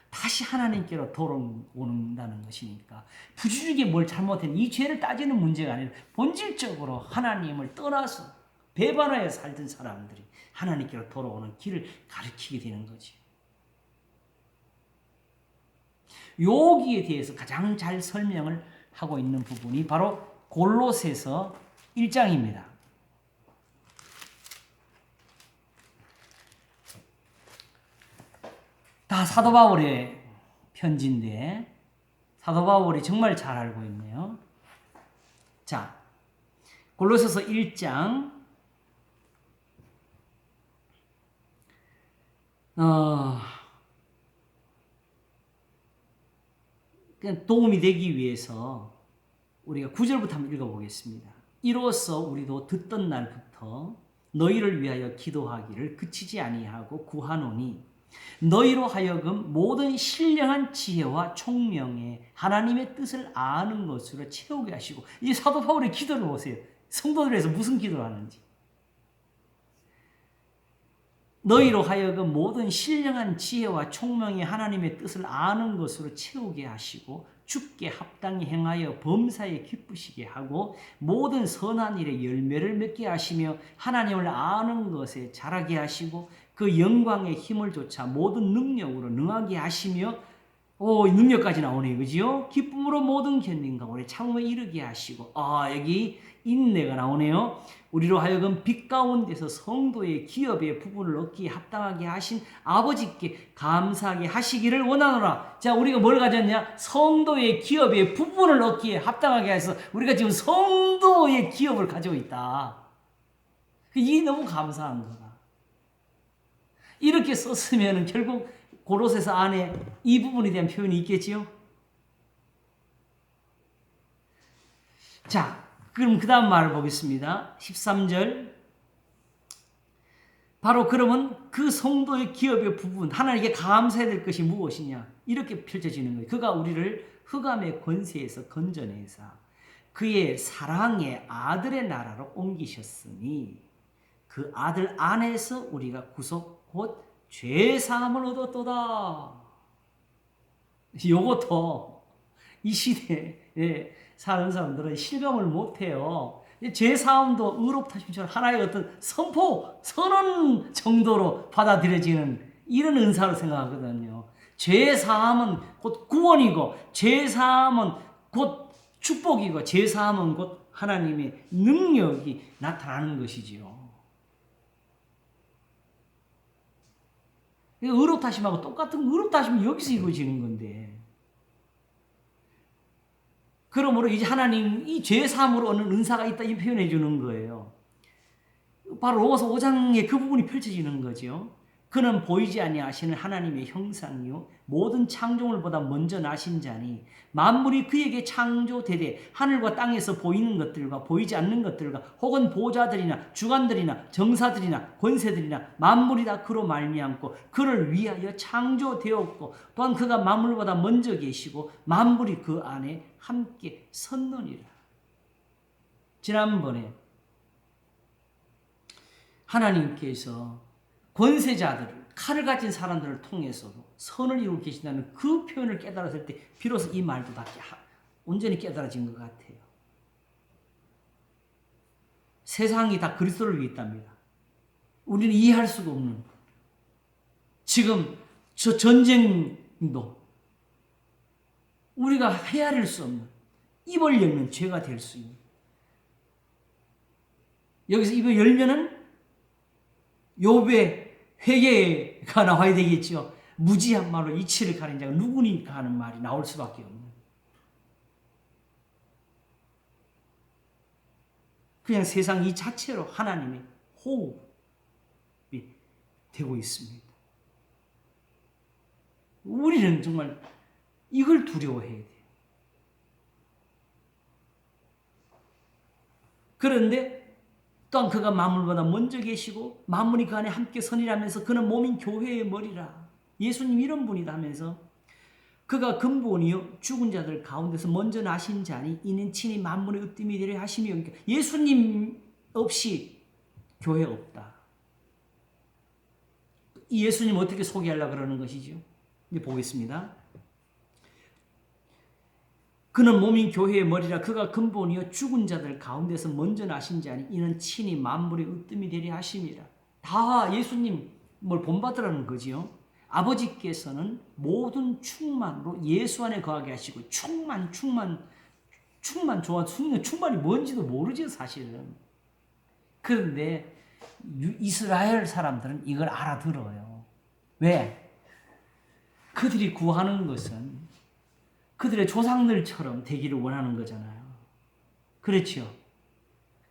다시 하나님께로 돌아온다는 것이니까 부지중에 뭘 잘못했는 이 죄를 따지는 문제가 아니라 본질적으로 하나님을 떠나서 배반하여 살던 사람들이 하나님께로 돌아오는 길을 가르치게 되는 거지. 여기에 대해서 가장 잘 설명을 하고 있는 부분이 바로 골로새서 1장입니다. 사도 바울의 편지인데 사도 바울이 정말 잘 알고 있네요. 자, 골로새서 1장 도움이 되기 위해서 우리가 9절부터 한번 읽어보겠습니다. 이로써 우리도 듣던 날부터 너희를 위하여 기도하기를 그치지 아니하고 구하노니 너희로 하여금 모든 신령한 지혜와 총명에 하나님의 뜻을 아는 것으로 채우게 하시고, 이 사도 바울의 기도를 보세요. 성도들에서 무슨 기도를 하는지. 너희로 하여금 모든 신령한 지혜와 총명의 하나님의 뜻을 아는 것으로 채우게 하시고 주께 합당히 행하여 범사에 기쁘시게 하고 모든 선한 일에 열매를 맺게 하시며 하나님을 아는 것에 자라게 하시고 그 영광의 힘을 좇아 모든 능력으로 능하게 하시며 능력까지 나오네요. 그지요? 기쁨으로 모든 견딘과 오래 참음에 이르게 하시고 여기 인내가 나오네요. 우리로 하여금 빛 가운데서 성도의 기업의 부분을 얻기에 합당하게 하신 아버지께 감사하게 하시기를 원하노라. 자, 우리가 뭘 가졌냐? 성도의 기업의 부분을 얻기에 합당하게 해서 우리가 지금 성도의 기업을 가지고 있다. 이게 너무 감사한 거다. 이렇게 썼으면 결국 고로새서 안에 이 부분에 대한 표현이 있겠지요? 자, 그럼 그 다음 말을 보겠습니다. 13절. 바로 그러면 그 성도의 기업의 부분, 하나님께 감사해야 될 것이 무엇이냐? 이렇게 펼쳐지는 거예요. 그가 우리를 흑암의 권세에서 건져내사 그의 사랑의 아들의 나라로 옮기셨으니 그 아들 안에서 우리가 구속 곧 죄사함을 얻었도다. 요것도 이 시대에 사는 사람들은 실감을 못해요. 죄사함도 의롭다심처럼 하나의 어떤 선언 정도로 받아들여지는 이런 은사로 생각하거든요. 죄사함은 곧 구원이고 죄사함은 곧 축복이고 죄사함은 곧 하나님의 능력이 나타나는 것이지요. 의롭다심하고 똑같은 의롭다심이 여기서 이루어지는 건데, 그러므로 이제 하나님 이 죄사함으로 얻는 은사가 있다 이 표현해 주는 거예요. 바로 로마서 5장에 그 부분이 펼쳐지는 거죠. 그는 보이지 아니하시는 하나님의 형상이요 모든 창조물보다 먼저 나신 자니 만물이 그에게 창조되되 하늘과 땅에서 보이는 것들과 보이지 않는 것들과 혹은 보좌들이나 주관들이나 정사들이나 권세들이나 만물이 다 그로 말미암고 그를 위하여 창조되었고 또한 그가 만물보다 먼저 계시고 만물이 그 안에 함께 섰느니라. 지난번에 하나님께서 권세자들을, 칼을 가진 사람들을 통해서도 선을 이루고 계신다는 그 표현을 깨달았을 때 비로소 이 말도 다 온전히 깨달아진 것 같아요. 세상이 다 그리스도를 위해 있답니다. 우리는 이해할 수가 없는, 지금 저 전쟁도 우리가 헤아릴 수 없는, 입을 열면 죄가 될 수 있는, 여기서 입을 열면은 욥의 회개가 나와야 되겠죠. 무지한 말로 이치를 가린 자가 누구니까 하는 말이 나올 수밖에 없는. 그냥 세상 이 자체로 하나님의 호흡이 되고 있습니다. 우리는 정말 이걸 두려워해야 돼요. 그런데 또한 그가 만물보다 먼저 계시고 만물이 그 안에 함께 선이라면서 그는 몸인 교회의 머리라. 예수님 이런 분이다 하면서 그가 근본이요 죽은 자들 가운데서 먼저 나신 자니 이는 친히 만물의 으뜸이 되려 하시며, 그러니까 예수님 없이 교회 없다. 이 예수님 어떻게 소개하려고 그러는 것이죠? 이제 보겠습니다. 그는 몸인 교회의 머리라. 그가 근본이요 죽은 자들 가운데서 먼저 나신 자니 이는 친히 만물의 으뜸이 되려 하심이라. 다 예수님을 본받으라는 거지요. 아버지께서는 모든 충만으로 예수 안에 거하게 하시고, 충만 좋아. 충만이 뭔지도 모르죠 사실은. 그런데 이스라엘 사람들은 이걸 알아들어요. 왜? 그들이 구하는 것은 그들의 조상들처럼 되기를 원하는 거잖아요. 그렇죠?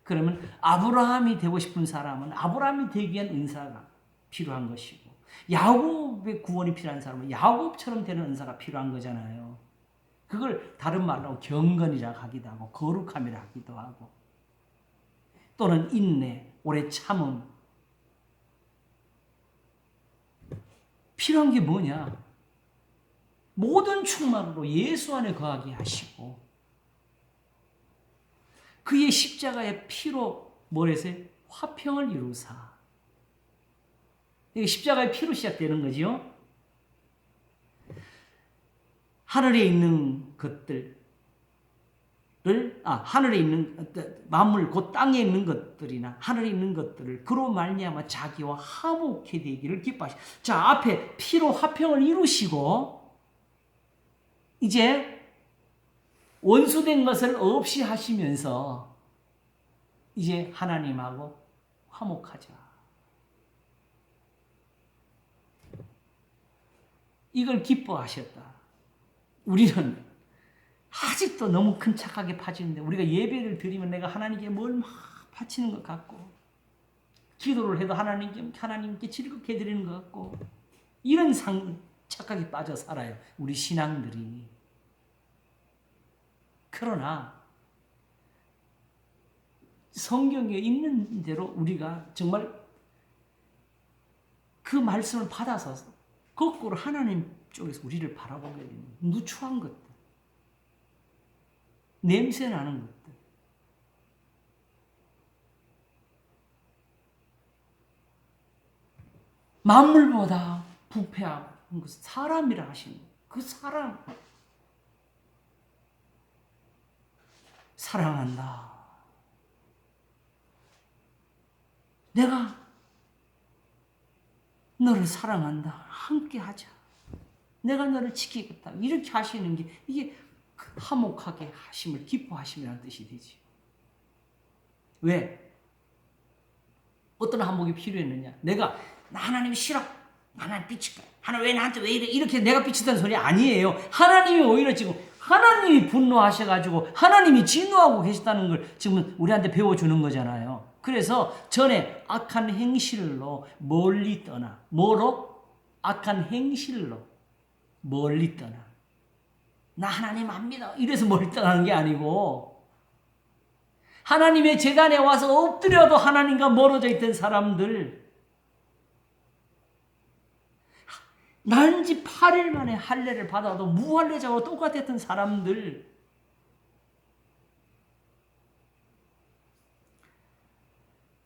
그러면 아브라함이 되고 싶은 사람은 아브라함이 되기 위한 은사가 필요한 것이고, 야곱의 구원이 필요한 사람은 야곱처럼 되는 은사가 필요한 거잖아요. 그걸 다른 말로 경건이라 하기도 하고 거룩함이라 하기도 하고, 또는 인내, 오래 참음. 필요한 게 뭐냐? 모든 충만으로 예수 안에 거하게 하시고 그의 십자가의 피로 뭐래서 화평을 이루사. 이게 십자가의 피로 시작되는 거지요. 하늘에 있는 것들을 하늘에 있는 만물 곧 땅에 있는 것들이나 하늘에 있는 것들을 그로 말미암아 자기와 화목해 되기를 기뻐하시고, 자, 앞에 피로 화평을 이루시고 이제 원수된 것을 없이 하시면서 이제 하나님하고 화목하자. 이걸 기뻐하셨다. 우리는 아직도 너무 큰 착하게 빠지는데, 우리가 예배를 드리면 내가 하나님께 뭘 막 바치는 것 같고, 기도를 해도 하나님께 즐겁게 드리는 것 같고, 이런 착각에 빠져 살아요, 우리 신앙들이. 그러나 성경에 있는 대로 우리가 정말 그 말씀을 받아서 거꾸로 하나님 쪽에서 우리를 바라보게 되는 누추한 것들, 냄새나는 것들, 만물보다 부패하고 사람이라 하시는 그 사람 사랑한다. 내가 너를 사랑한다. 함께 하자. 내가 너를 지키겠다. 이렇게 하시는 게 이게 화목하게 하심을 기뻐하심이라는 뜻이 되지. 왜? 어떤 한복이 필요했느냐? 내가 나 하나님 싫어. 하나님 삐칠까? 하나님 왜 나한테 왜 이래? 이렇게 내가 삐치던 소리 아니에요. 하나님이 오히려 지금 하나님이 분노하셔가지고 하나님이 진노하고 계시다는 걸 지금 우리한테 배워주는 거잖아요. 그래서 전에 악한 행실로 멀리 떠나. 뭐로? 악한 행실로 멀리 떠나. 나 하나님 안 믿어. 이래서 멀리 떠나는 게 아니고, 하나님의 제단에 와서 엎드려도 하나님과 멀어져 있던 사람들, 난지 8일 만에 할례를 받아도 무할례자와 똑같았던 사람들,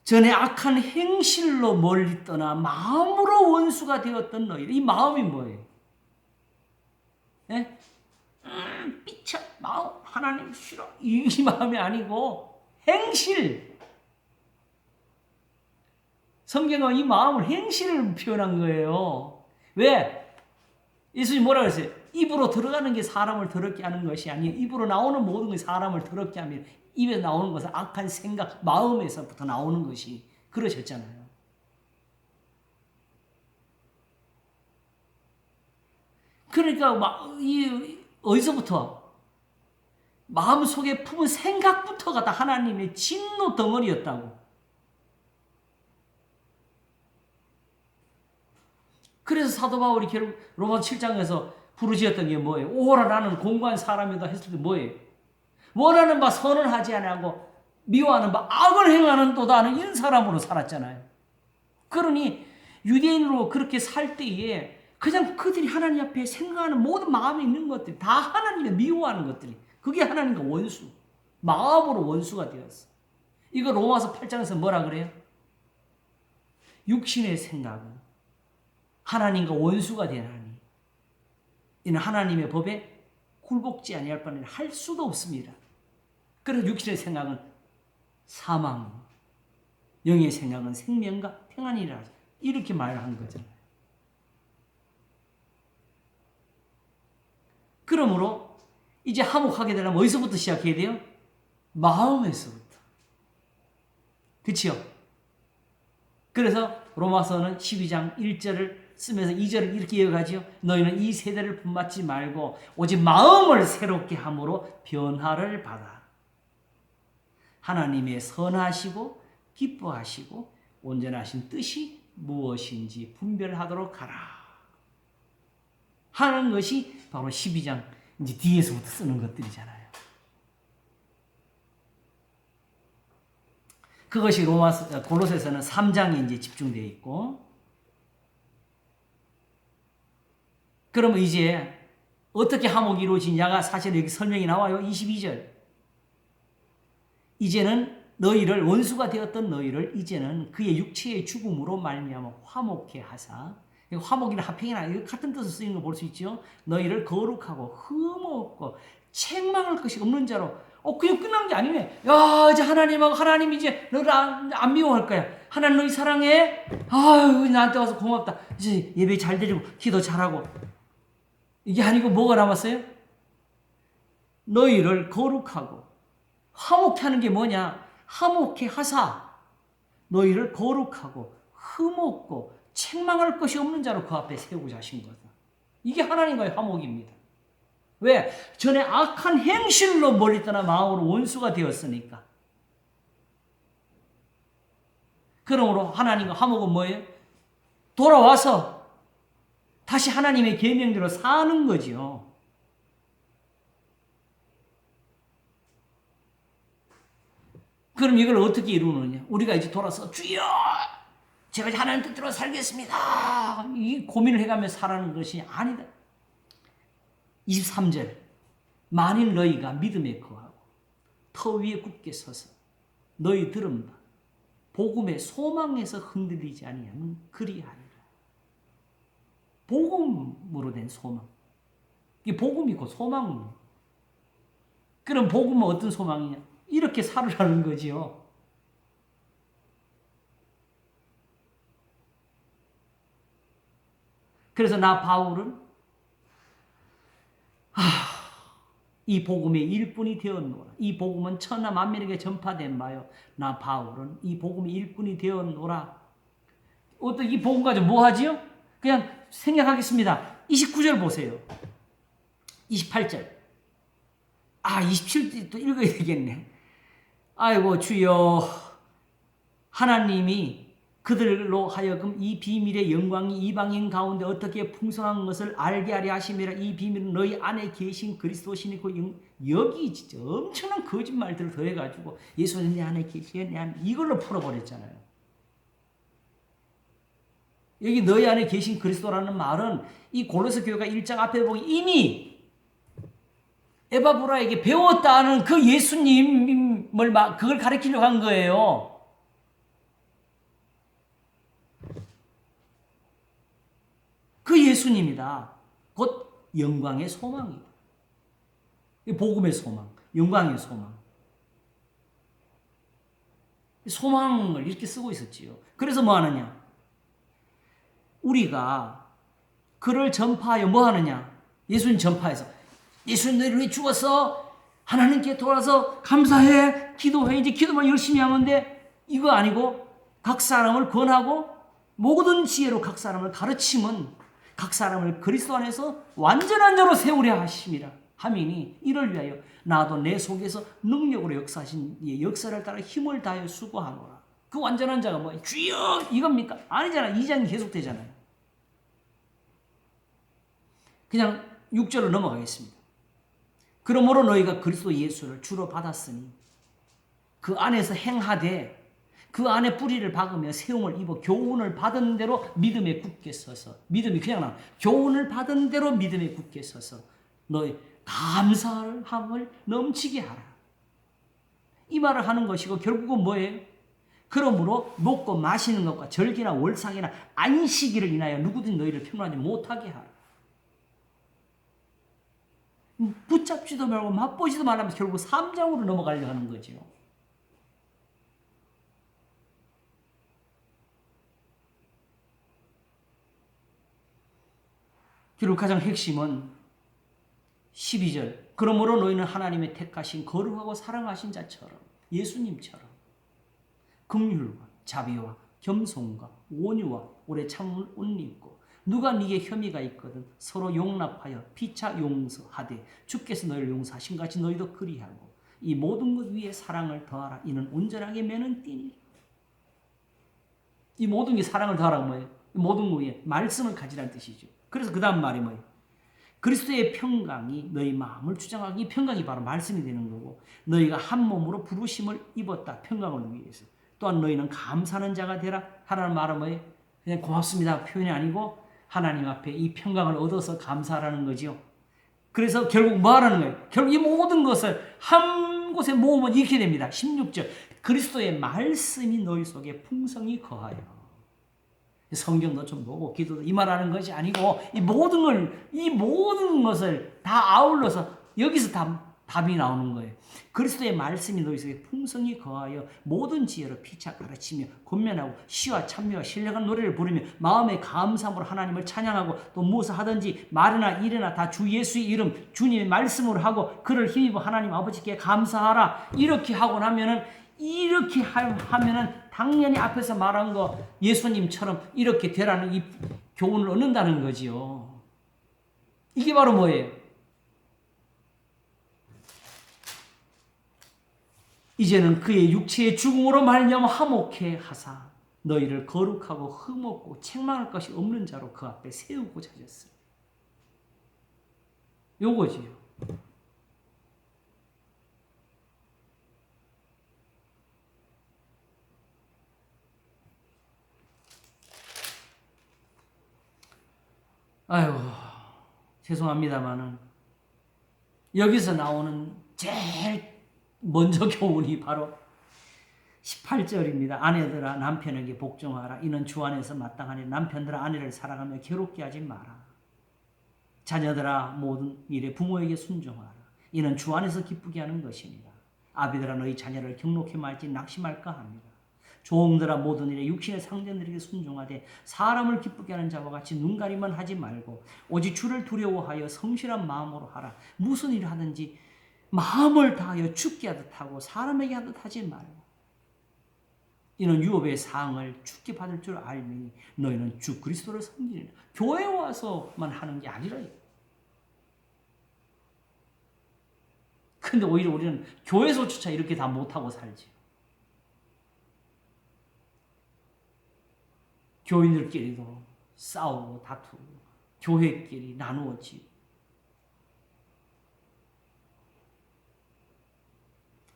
전에 악한 행실로 멀리 떠나 마음으로 원수가 되었던 너희들. 이 마음이 뭐예요? 예? 삐쳐 마음 하나님 싫어 이 마음이 아니고 행실. 성경은 이 마음을 행실을 표현한 거예요. 왜? 예수님이 뭐라 그랬어요? 입으로 들어가는 게 사람을 더럽게 하는 것이 아니에요. 입으로 나오는 모든 것이 사람을 더럽게 하면 입에서 나오는 것은 악한 생각, 마음에서부터 나오는 것이, 그러셨잖아요. 그러니까 어디서부터? 마음속에 품은 생각부터가 다 하나님의 진노 덩어리였다고. 그래서 사도 바울이 결국 로마서 7장에서 부르짖었던 게 뭐예요? 오라 나는 공고한 사람이다 했을 때 뭐예요? 원하는 바 선을 하지 아니하고 미워하는 바 악을 행하는 도다는 이런 사람으로 살았잖아요. 그러니 유대인으로 그렇게 살 때에 그냥 그들이 하나님 앞에 생각하는 모든 마음에 있는 것들이 다 하나님을 미워하는 것들이, 그게 하나님과 원수, 마음으로 원수가 되었어. 이거 로마서 8장에서 뭐라 그래요? 육신의 생각은 하나님과 원수가 되나니 이는 하나님의 법에 굴복지 아니할 바는 할 수도 없습니다. 그래서 육신의 생각은 사망, 영의 생각은 생명과 평안이라 이렇게 말한 거잖아요. 그러므로 이제 화목하게 되려면 어디서부터 시작해야 돼요? 마음에서부터. 그렇죠? 그래서 로마서는 12장 1절을 쓰면서 2절을 이렇게 이어가지요. 너희는 이 세대를 본받지 말고 오직 마음을 새롭게 함으로 변화를 받아. 하나님의 선하시고 기뻐하시고 온전하신 뜻이 무엇인지 분별하도록 하라. 하는 것이 바로 12장 이제 뒤에서부터 쓰는 것들이잖아요. 그것이 골로새서는 3장에 이제 집중되어 있고, 그러면 이제 어떻게 화목이 이루어지냐가 사실 여기 설명이 나와요. 22절. 이제는 너희를 원수가 되었던 너희를 이제는 그의 육체의 죽음으로 말미암아 화목케 하사. 화목이나 화평이나 이거 같은 뜻으로 쓰이는 거 볼 수 있죠. 너희를 거룩하고 흠없고 책망할 것이 없는 자로. 그냥 끝난 게 아니네. 야, 이제 하나님하고 하나님이 이제 너를 안 미워할 거야. 하나님 너희 사랑해. 아유, 나한테 와서 고맙다. 이제 예배 잘 드리고 기도 잘하고. 이게 아니고 뭐가 남았어요? 너희를 거룩하고 화목케 하는 게 뭐냐? 화목케 하사 너희를 거룩하고 흠없고 책망할 것이 없는 자로 그 앞에 세우고자 하신 거다. 이게 하나님과의 화목입니다. 왜? 전에 악한 행실로 멀리 떠나 마음으로 원수가 되었으니까. 그러므로 하나님과 화목은 뭐예요? 돌아와서 다시 하나님의 계명대로 사는 거죠. 그럼 이걸 어떻게 이루느냐? 우리가 이제 돌아서 주여 제가 하나님 뜻대로 살겠습니다. 이 고민을 해가며 살아가는 것이 아니다. 23절. 만일 너희가 믿음에 거하고 터 위에 굳게 서서 너희 들은 바 복음의 소망에서 흔들리지 아니하면 그리하리라. 복음으로 된 소망. 이게 복음이고 소망이에요. 그럼 복음은 어떤 소망이냐? 이렇게 살으라는 거지요. 그래서 나 바울은 이 복음의 일꾼이 되었노라. 이 복음은 천하 만민에게 전파된 바요. 나 바울은 이 복음의 일꾼이 되었노라. 어떤 이 복음 가지고 뭐 하지요? 그냥 생략하겠습니다. 29절 보세요. 28절. 27절 또 읽어야 되겠네. 아이고 주여, 하나님이 그들로 하여금 이 비밀의 영광이 이방인 가운데 어떻게 풍성한 것을 알게 하려 하심이라. 이 비밀은 너희 안에 계신 그리스도시니고. 여기 진짜 엄청난 거짓말들을 더해가지고 예수는 내 안에 계시네, 내 안에, 이걸로 풀어버렸잖아요. 여기 너희 안에 계신 그리스도라는 말은 이 골로새 교회가 1장 앞에 보면 이미 에바브라에게 배웠다는 그 예수님을 그걸 가르치려고 한 거예요. 그 예수님이다. 곧 영광의 소망이다. 복음의 소망, 영광의 소망. 소망을 이렇게 쓰고 있었지요. 그래서 뭐 하느냐? 우리가 그를 전파하여 뭐 하느냐? 예수님 전파해서 예수님 너희를 위해 죽어서 하나님께 돌아서 감사해, 기도해. 이제 기도만 열심히 하면 돼. 이거 아니고 각 사람을 권하고 모든 지혜로 각 사람을 가르치면 각 사람을 그리스도 안에서 완전한 자로 세우려 하심이라 하미니 이를 위하여 나도 내 속에서 능력으로 역사하신 이 역사를 따라 힘을 다하여 수고하노라. 그 완전한 자가 뭐예요? 주여 이겁니까? 아니잖아. 2장이 계속되잖아요. 그냥 6절로 넘어가겠습니다. 그러므로 너희가 그리스도 예수를 주로 받았으니 그 안에서 행하되 그 안에 뿌리를 박으며 세움을 입어 교훈을 받은 대로 믿음에 굳게 서서, 믿음이 그냥 나와, 교훈을 받은 대로 믿음에 굳게 서서 너희 감사함을 넘치게 하라. 이 말을 하는 것이고 결국은 뭐예요? 그러므로 먹고 마시는 것과 절기나 월상이나 안식일을 인하여 누구든 너희를 평안하지 못하게 하라. 붙잡지도 말고 맛보지도 말하면서 결국 3장으로 넘어가려고 하는 거죠. 결국 가장 핵심은 12절. 그러므로 너희는 하나님의 택하신 거룩하고 사랑하신 자처럼, 예수님처럼 긍휼과 자비와 겸손과 온유와 오래 참음을 옷입고 누가 네게 혐의가 있거든 서로 용납하여 피차 용서하되 주께서 너희를 용서하신 같이 너희도 그리하고 이 모든 것 위에 사랑을 더하라. 이는 온전하게 매는 띠니. 이 모든 게 사랑을 더하라고 뭐예요? 이 모든 것 위에 말씀을 가지라는 뜻이죠. 그래서 그 다음 말이 뭐예요? 그리스도의 평강이 너희 마음을 주장하기. 이 평강이 바로 말씀이 되는 거고 너희가 한 몸으로 부르심을 입었다. 평강을 위해서. 또한 너희는 감사하는 자가 되라. 하라는 말은 뭐예요? 그냥 고맙습니다 표현이 아니고 하나님 앞에 이 평강을 얻어서 감사하라는 거지요. 그래서 결국 뭐 하라는 거예요? 결국 이 모든 것을 한 곳에 모으면 이렇게 됩니다. 16절 그리스도의 말씀이 너희 속에 풍성히 거하여. 성경도 좀 보고 기도도 이 말하는 것이 아니고 이 모든 것을 다 아울러서 여기서 답이 나오는 거예요. 그리스도의 말씀이 너희 속에 풍성히 거하여 모든 지혜로 피차 가르치며 권면하고 시와 찬미와 신령한 노래를 부르며 마음의 감사함으로 하나님을 찬양하고 또 무엇을 하든지 말이나 일이나 다 주 예수의 이름 주님의 말씀으로 하고 그를 힘입어 하나님 아버지께 감사하라. 이렇게 하고 나면은 이렇게 하면은 당연히 앞에서 말한 거 예수님처럼 이렇게 되라는 이 교훈을 얻는다는 거지요. 이게 바로 뭐예요? 이제는 그의 육체의 죽음으로 말미암아 화목해 하사 너희를 거룩하고 흠없고 책망할 것이 없는 자로 그 앞에 세우고자 하셨습니다. 요거지요. 아유, 죄송합니다만은 여기서 나오는 제일 먼저 교훈이 바로 18절입니다. 아내들아 남편에게 복종하라. 이는 주 안에서 마땅하니 남편들아 아내를 사랑하며 괴롭게 하지 마라. 자녀들아 모든 일에 부모에게 순종하라. 이는 주 안에서 기쁘게 하는 것입니다. 아비들아 너희 자녀를 경록히 말지 낙심할까 합니다. 종들아 모든 일에 육신의 상전들에게 순종하되 사람을 기쁘게 하는 자와 같이 눈가리만 하지 말고 오직 주를 두려워하여 성실한 마음으로 하라. 무슨 일을 하든지 마음을 다하여 죽게 하듯 하고 사람에게 하듯 하지 말고 이는 유업의 사항을 죽게 받을 줄 알미니 너희는 주 그리스도를 섬기리라. 교회 와서만 하는 게 아니라. 근데 오히려 우리는 교회에서조차 이렇게 다 못하고 살지. 교인들끼리도 싸우고 다투고 교회끼리 나누어지고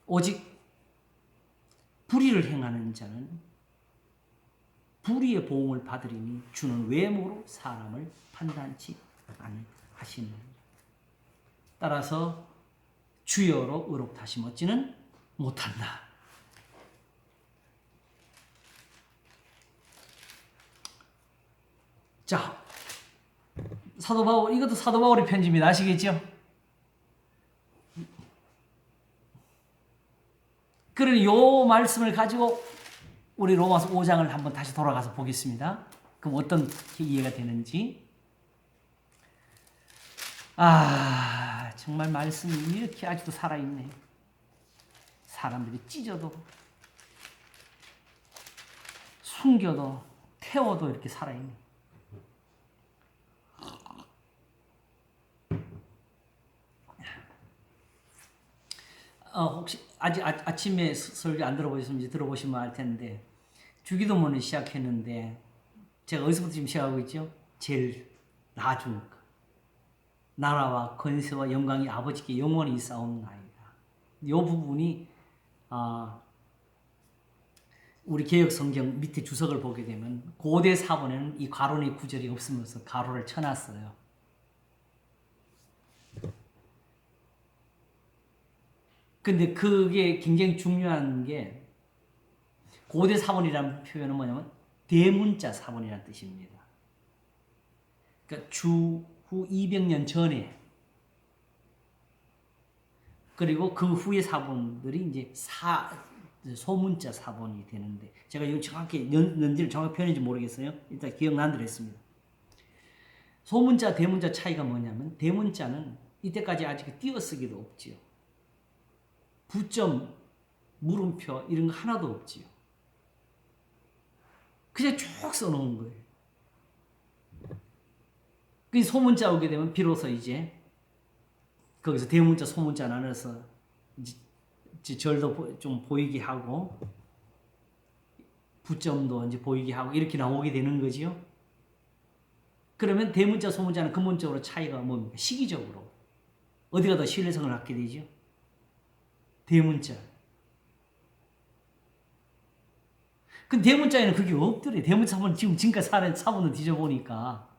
오직 불의를 행하는 자는 불의의 보응을 받으리니 주는 외모로 사람을 판단치 아니하시느니라. 따라서 주여로 의롭다심 얻지는 못한다. 자, 사도 바울, 이것도 사도 바울의 편지입니다. 아시겠죠? 그러니 요 말씀을 가지고 우리 로마서 5장을 한번 다시 돌아가서 보겠습니다. 그럼 어떤 이해가 되는지. 정말 말씀이 이렇게 아직도 살아있네. 사람들이 찢어도 숨겨도 태워도 이렇게 살아있네. 혹시 아직 아침에 설교 안 들어보셨는지 들어보시면 알 텐데 주기도문을 시작했는데 제가 어디서부터 지금 시작하고 있죠? 제일 나중 나라와 권세와 영광이 아버지께 영원히 있사옵나이다. 이 부분이 우리 개혁 성경 밑에 주석을 보게 되면 고대 사본에는 이 괄호의 구절이 없으면서 괄호를 쳐놨어요. 근데 그게 굉장히 중요한 게 고대 사본이라는 표현은 뭐냐면 대문자 사본이라는 뜻입니다. 그러니까 주후 200년 전에 그리고 그 후의 사본들이 이제 소문자 사본이 되는데 제가 이거 정확히 연지를 정확히 표현인지 모르겠어요. 일단 기억난 대로 했습니다. 소문자, 대문자 차이가 뭐냐면 대문자는 이때까지 아직 띄어쓰기도 없지요. 부점, 물음표 이런 거 하나도 없지요. 그냥 쭉 써놓은 거예요. 그 소문자 오게 되면 비로소 이제 거기서 대문자 소문자 나눠서 이제 절도 좀 보이게 하고 부점도 이제 보이게 하고 이렇게 나오게 되는 거지요. 그러면 대문자 소문자는 근본적으로 차이가 뭡니까? 시기적으로 어디가 더 신뢰성을 갖게 되죠? 대문자. 근데 대문자에는 그게 없더래. 대문자 사본 지금까지 사본을 뒤져보니까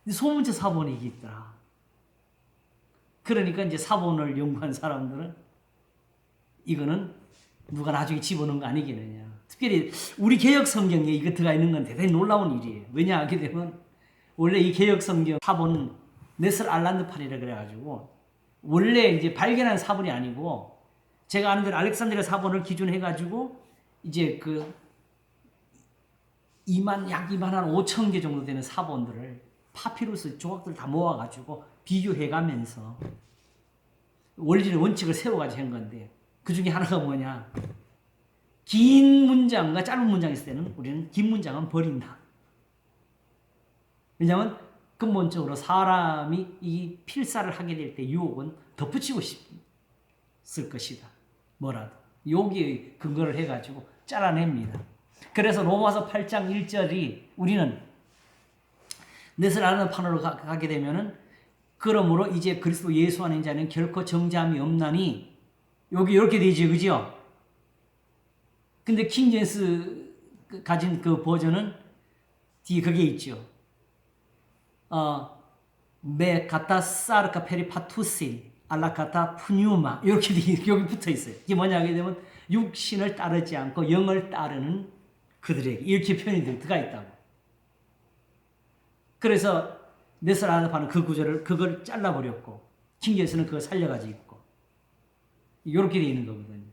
소문자 사본이 이게 있더라. 그러니까 이제 사본을 연구한 사람들은 이거는 누가 나중에 집어넣은 거 아니겠느냐. 특별히 우리 개혁 성경에 이거 들어가 있는 건 대단히 놀라운 일이에요. 왜냐 하게 되면 원래 이 개혁 성경 사본은 네슬 알란드판이라 그래가지고 원래 이제 발견한 사본이 아니고 제가 아는 대로 알렉산드리아 사본을 기준으로 해가지고 이제 그 약 2만 한 5천 개 정도 되는 사본들을 파피루스 조각들 다 모아가지고 비교해가면서 원칙을 세워가지고 한 건데 그 중에 하나가 뭐냐. 긴 문장과 짧은 문장이 있을 때는 우리는 긴 문장은 버린다. 왜냐하면 근본적으로 사람이 이 필사를 하게 될 때 유혹은 덧붙이고 싶을 것이다. 뭐라도. 여기에 근거를 해가지고 잘라냅니다. 그래서 로마서 8장 1절이 우리는 넷을 아는 판으로 가게 되면은 그러므로 이제 그리스도 예수 안에 자는 결코 정죄함이 없나니 여기 이렇게 되지, 그죠? 근데 킹제임스 가진 그 버전은 뒤에 그게 있죠. 메 카타 사르카 페리파투신 알라카타 푸뉴마 이렇게 여기 붙어 있어요. 이게 뭐냐 하게 되면 육신을 따르지 않고 영을 따르는 그들에게 이렇게 표현이 들어가 있다고. 그래서 넷을 아는 판은 그 구절을 그걸 잘라버렸고 킹제임스는 그걸 살려가지고 있고 이렇게 되어 있는 거거든요.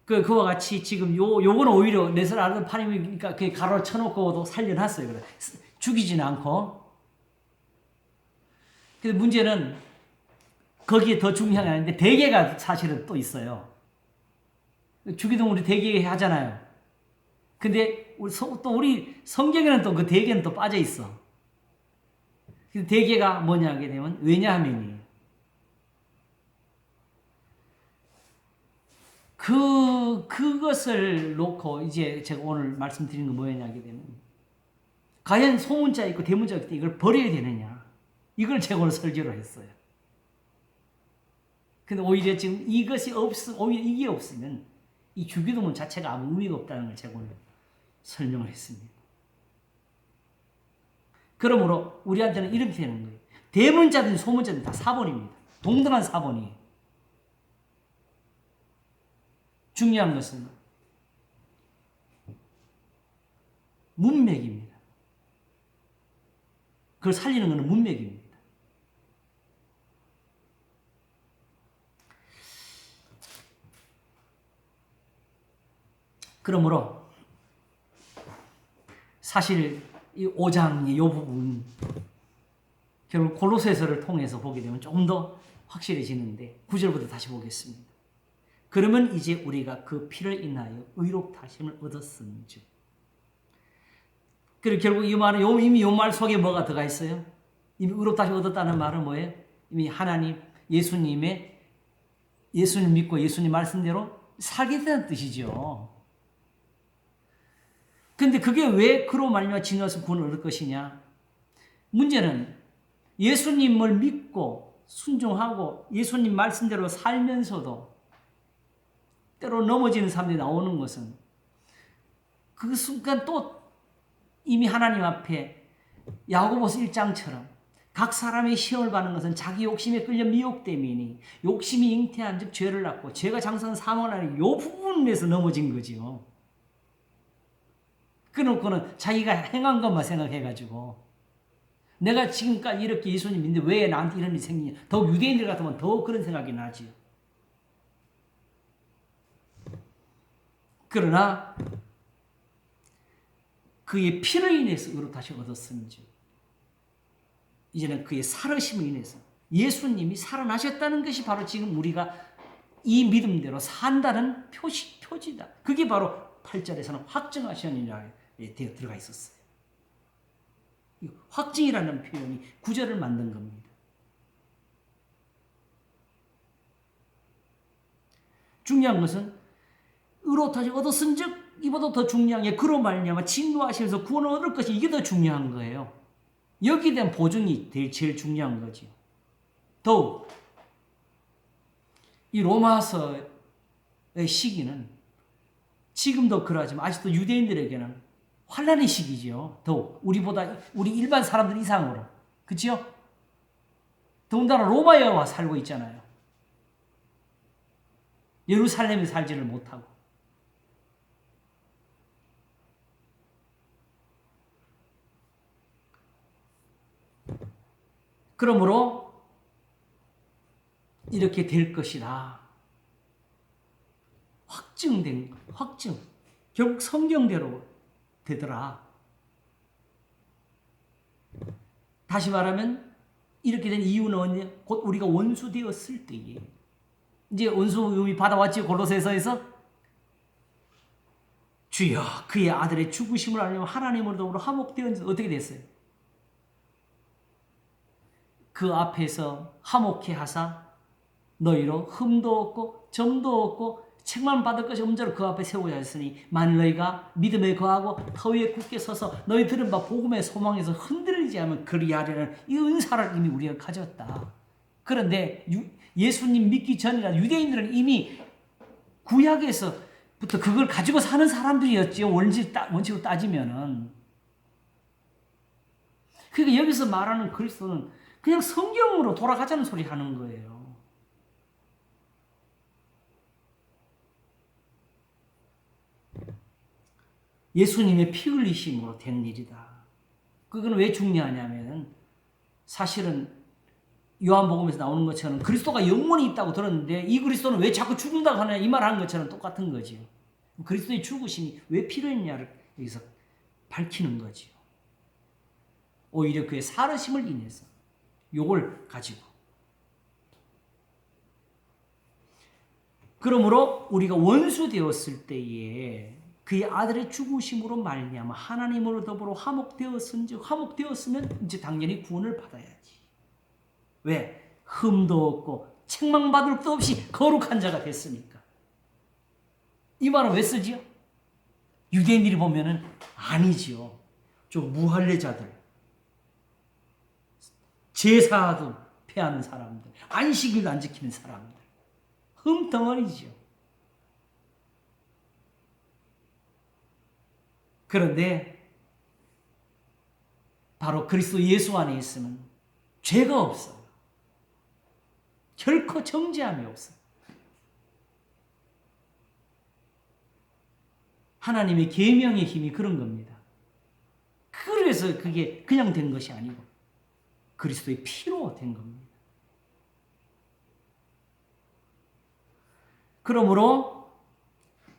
그와 같이 지금 요거는 오히려 넷을 아는 판이니까 그 가로 쳐놓고도 살려놨어요. 그래. 죽이지는 않고. 근데 문제는 거기에 더 중요한 게 아닌데 대개가 사실은 또 있어요. 주기도 우리 대개 하잖아요. 근데 또 우리 성경에는 또 그 대개는 또 빠져 있어. 대개가 뭐냐 하게 되면 왜냐하면이에요. 그것을 놓고 이제 제가 오늘 말씀드린 건 뭐냐 하게 되면 과연 소문자 있고 대문자 있을 때 이걸 버려야 되느냐. 이걸 제가 오늘 설교를 했어요. 근데 오히려 지금 오히려 이게 없으면 이 주기도문 자체가 아무 의미가 없다는 걸 제가 오늘 설명을 했습니다. 그러므로 우리한테는 이렇게 되는 거예요. 대문자든 소문자든 다 사본입니다. 동등한 사본이에요. 중요한 것은 문맥입니다. 그걸 살리는 것은 문맥입니다. 그러므로 사실 이 5장의 이 부분 결국 골로새서를 통해서 보게 되면 조금 더 확실해지는데 9절부터 다시 보겠습니다. 그러면 이제 우리가 그 피를 인하여 의롭다심을 얻었은즉. 그리고 결국 이 말은 이미 이 말 속에 뭐가 들어가 있어요? 이미 의롭다심 얻었다는 말은 뭐예요? 이미 하나님 예수님 믿고 예수님 말씀대로 살게 된다는 뜻이죠. 근데 그게 왜 그로 말미암아 진노에서 구원을 얻을 것이냐? 문제는 예수님을 믿고 순종하고 예수님 말씀대로 살면서도 때로 넘어지는 사람들이 나오는 것은 그 순간 또 이미 하나님 앞에 야고보서 1장처럼 각 사람의 시험을 받는 것은 자기 욕심에 끌려 미혹됨이니 욕심이 잉태한 즉 죄를 낳고 죄가 장성한 사망을 하니 이 부분에서 넘어진 거지요. 그놓고는 자기가 행한 것만 생각해가지고 내가 지금까지 이렇게 예수님 믿는데 왜 나한테 이런 일이 생기냐. 더욱 유대인들 같으면 더 그런 생각이 나지요. 그러나 그의 피를 인해서 의롭다시 얻었은지 이제는 그의 살으심을 인해서 예수님이 살아나셨다는 것이 바로 지금 우리가 이 믿음대로 산다는 표지다. 그게 바로 8절에서는 확정하시느니라 되어 들어가 있었어요. 확증이라는 표현이 구절을 만든 겁니다. 중요한 것은 의롭다지 얻었은즉 이보다 더 중요한 게 그로 말미암아 진노하시면서 구원을 얻을 것이 이게 더 중요한 거예요. 여기에 대한 보증이 제일 중요한 거죠. 더욱 이 로마서의 시기는 지금도 그러하지만 아직도 유대인들에게는 환란의 시기죠. 더욱 우리 일반 사람들 이상으로. 그렇죠? 더군다나 로마에 와 살고 있잖아요. 예루살렘에 살지를 못하고. 그러므로 이렇게 될 것이다. 확증. 결국 성경대로 되더라. 다시 말하면 이렇게 된 이유는 곧 우리가 원수 되었을 때에 이제 원수음이 받아왔지. 골로새서에서 주여 그의 아들의 죽으심을 알려면 하나님으로 더불어 화목되었는지 어떻게 됐어요? 그 앞에서 화목해 하사 너희로 흠도 없고 점도 없고 책만 받을 것이 없는 그 앞에 세우자 했으니 만일 너희가 믿음에 거하고 터 위에 굳게 서서 너희 들은 바 복음의 소망에서 흔들리지 않으면 그리하려는 이 은사를 이미 우리가 가졌다. 그런데 예수님 믿기 전이라 유대인들은 이미 구약에서부터 그걸 가지고 사는 사람들이었죠. 원칙으로 따지면은. 그러니까 여기서 말하는 그리스도는 그냥 성경으로 돌아가자는 소리 하는 거예요. 예수님의 피 흘리심으로 된 일이다. 그건 왜 중요하냐면 사실은 요한복음에서 나오는 것처럼 그리스도가 영원히 있다고 들었는데 이 그리스도는 왜 자꾸 죽는다고 하냐 이 말 하는 것처럼 똑같은 거지요. 그리스도의 죽으심이 왜 필요했냐를 여기서 밝히는 거지요. 오히려 그의 살으심을 인해서 요걸 가지고 그러므로 우리가 원수 되었을 때에 그의 아들의 죽으심으로 말미암아 하나님으로 더불어 화목되었으면 이제 당연히 구원을 받아야지. 왜? 흠도 없고 책망받을 것도 없이 거룩한 자가 됐으니까. 이 말은 왜 쓰지요? 유대인들이 보면은 아니지요. 좀 무할례자들, 제사도 폐하는 사람들, 안식일도 안 지키는 사람들, 흠덩어리지요. 그런데 바로 그리스도 예수 안에 있으면 죄가 없어요. 결코 정죄함이 없어요. 하나님의 계명의 힘이 그런 겁니다. 그래서 그게 그냥 된 것이 아니고 그리스도의 피로 된 겁니다. 그러므로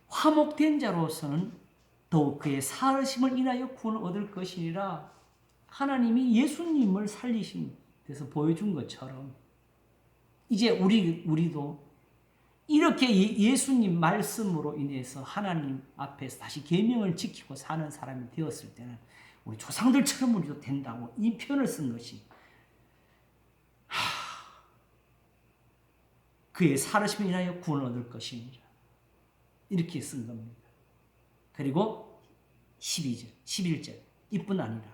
화목된 자로서는 더욱 그의 살으심을 인하여 구원을 얻을 것이니라. 하나님이 예수님을 살리신 데서 보여준 것처럼 이제 우리도 이렇게 예수님 말씀으로 인해서 하나님 앞에서 다시 계명을 지키고 사는 사람이 되었을 때는 우리 조상들처럼 우리도 된다고 이 표현을 쓴 것이 그의 살으심을 인하여 구원을 얻을 것이니라. 이렇게 쓴 겁니다. 그리고 12절, 11절 이뿐 아니라